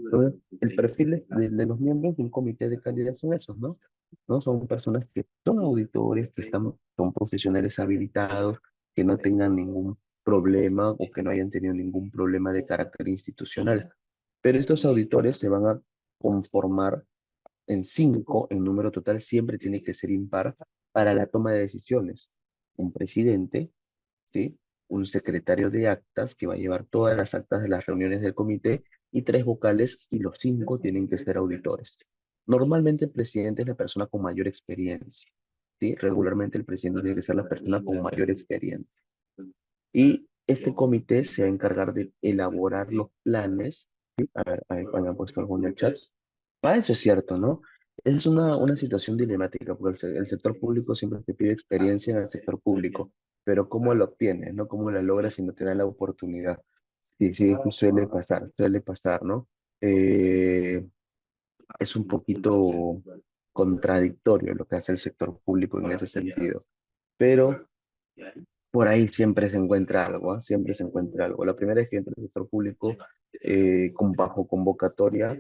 el perfil de los miembros de un comité de calidad son esos, ¿no? ¿No? Son personas que son auditores, que son profesionales habilitados, que no tengan ningún problema o que no hayan tenido ningún problema de carácter institucional. Pero estos auditores se van a conformar en cinco, en número total siempre tiene que ser impar para la toma de decisiones. un presidente, ¿sí? Un secretario de actas que va a llevar todas las actas de las reuniones del comité y tres vocales y los cinco tienen que ser auditores. Normalmente el presidente es la persona con mayor experiencia, ¿sí? Regularmente el presidente tiene que ser la persona con mayor experiencia. Y este comité se va a encargar de elaborar los planes. ¿Sí? A ver, me han puesto algo en el chat. Ah, eso es cierto, ¿no? Esa es una situación dilemática, porque el sector público siempre te pide experiencia en el sector público, pero ¿cómo lo obtienes, no? ¿Cómo la logras si no te dan la oportunidad? Sí, sí, suele pasar, ¿no? Eh, es un poquito contradictorio lo que hace el sector público en ese sentido, pero por ahí siempre se encuentra algo, ¿ah? Siempre se encuentra algo. La primera vez que entré al sector público bajo convocatoria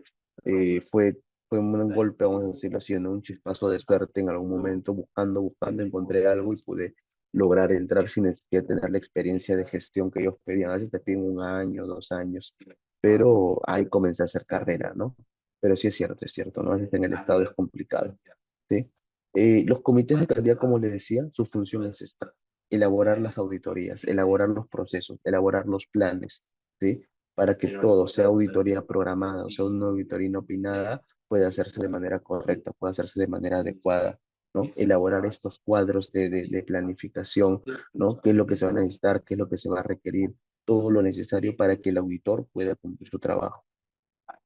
fue un golpe, vamos a decirlo así, ¿no? Un chispazo de suerte en algún momento, buscando, encontré algo y pude lograr entrar sin necesidad de tener la experiencia de gestión que ellos pedían. A veces te piden 1 año, 2 años, pero ahí comencé a hacer carrera, ¿no? Pero sí es cierto, ¿no? A veces en el Estado es complicado, ¿sí? Los comités de calidad, como les decía, su función es esta: elaborar las auditorías, elaborar los procesos, elaborar los planes, ¿sí? Para que todo, sea auditoría programada o sea una auditoría inopinada, pueda hacerse de manera correcta, pueda hacerse de manera adecuada, ¿no? Elaborar estos cuadros de planificación, ¿no? ¿Qué es lo que se va a necesitar? ¿Qué es lo que se va a requerir? Todo lo necesario para que el auditor pueda cumplir su trabajo.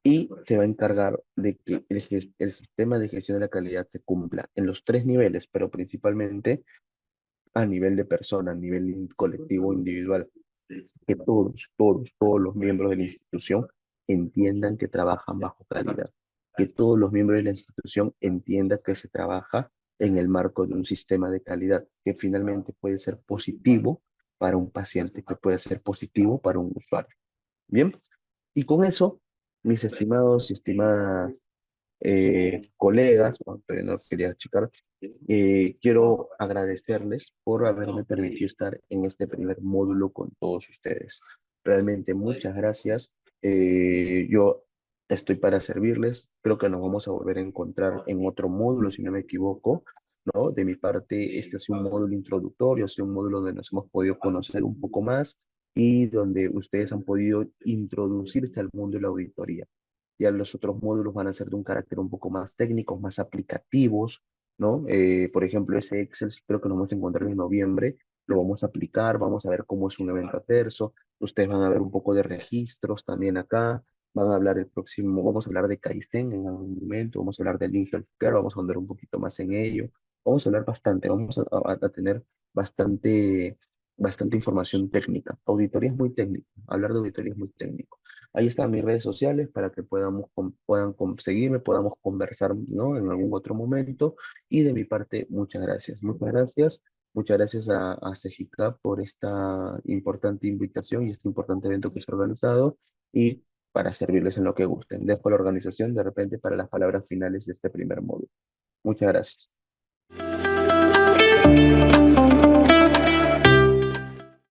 Y se va a encargar de que el sistema de gestión de la calidad se cumpla en los tres niveles, pero principalmente a nivel de persona, a nivel colectivo, individual, que todos los miembros de la institución entiendan que trabajan bajo calidad, que todos los miembros de la institución entiendan que se trabaja en el marco de un sistema de calidad que finalmente puede ser positivo para un paciente, que puede ser positivo para un usuario. Bien, y con eso, mis estimados y estimadas colegas, bueno, todavía no quería checar, quiero agradecerles por haberme permitido estar en este primer módulo con todos ustedes. Realmente muchas gracias. Yo estoy para servirles. Creo que nos vamos a volver a encontrar en otro módulo, si no me equivoco, ¿no? De mi parte, este ha sido un módulo introductorio, ha sido un módulo donde nos hemos podido conocer un poco más y donde ustedes han podido introducirse al mundo de la auditoría. Ya los otros módulos van a ser de un carácter un poco más técnico, más aplicativos, ¿no? Por ejemplo, ese Excel sí creo que nos vamos a encontrar en noviembre, lo vamos a aplicar, vamos a ver cómo es un evento adverso, ustedes van a ver un poco de registros también acá, van a hablar el próximo, vamos a hablar de Kaizen en algún momento, vamos a hablar de Lean Healthcare, vamos a andar un poquito más en ello, vamos a hablar bastante, vamos a tener bastante, bastante información técnica. Auditoría es muy técnico, hablar de auditoría es muy técnico. Ahí están mis redes sociales para que puedan conseguirme, podamos conversar, ¿no? En algún otro momento. Y de mi parte, muchas gracias. Muchas gracias. Muchas gracias a CEGICAP por esta importante invitación y este importante evento que se ha organizado y para servirles en lo que gusten. Dejo la organización de repente para las palabras finales de este primer módulo. Muchas gracias.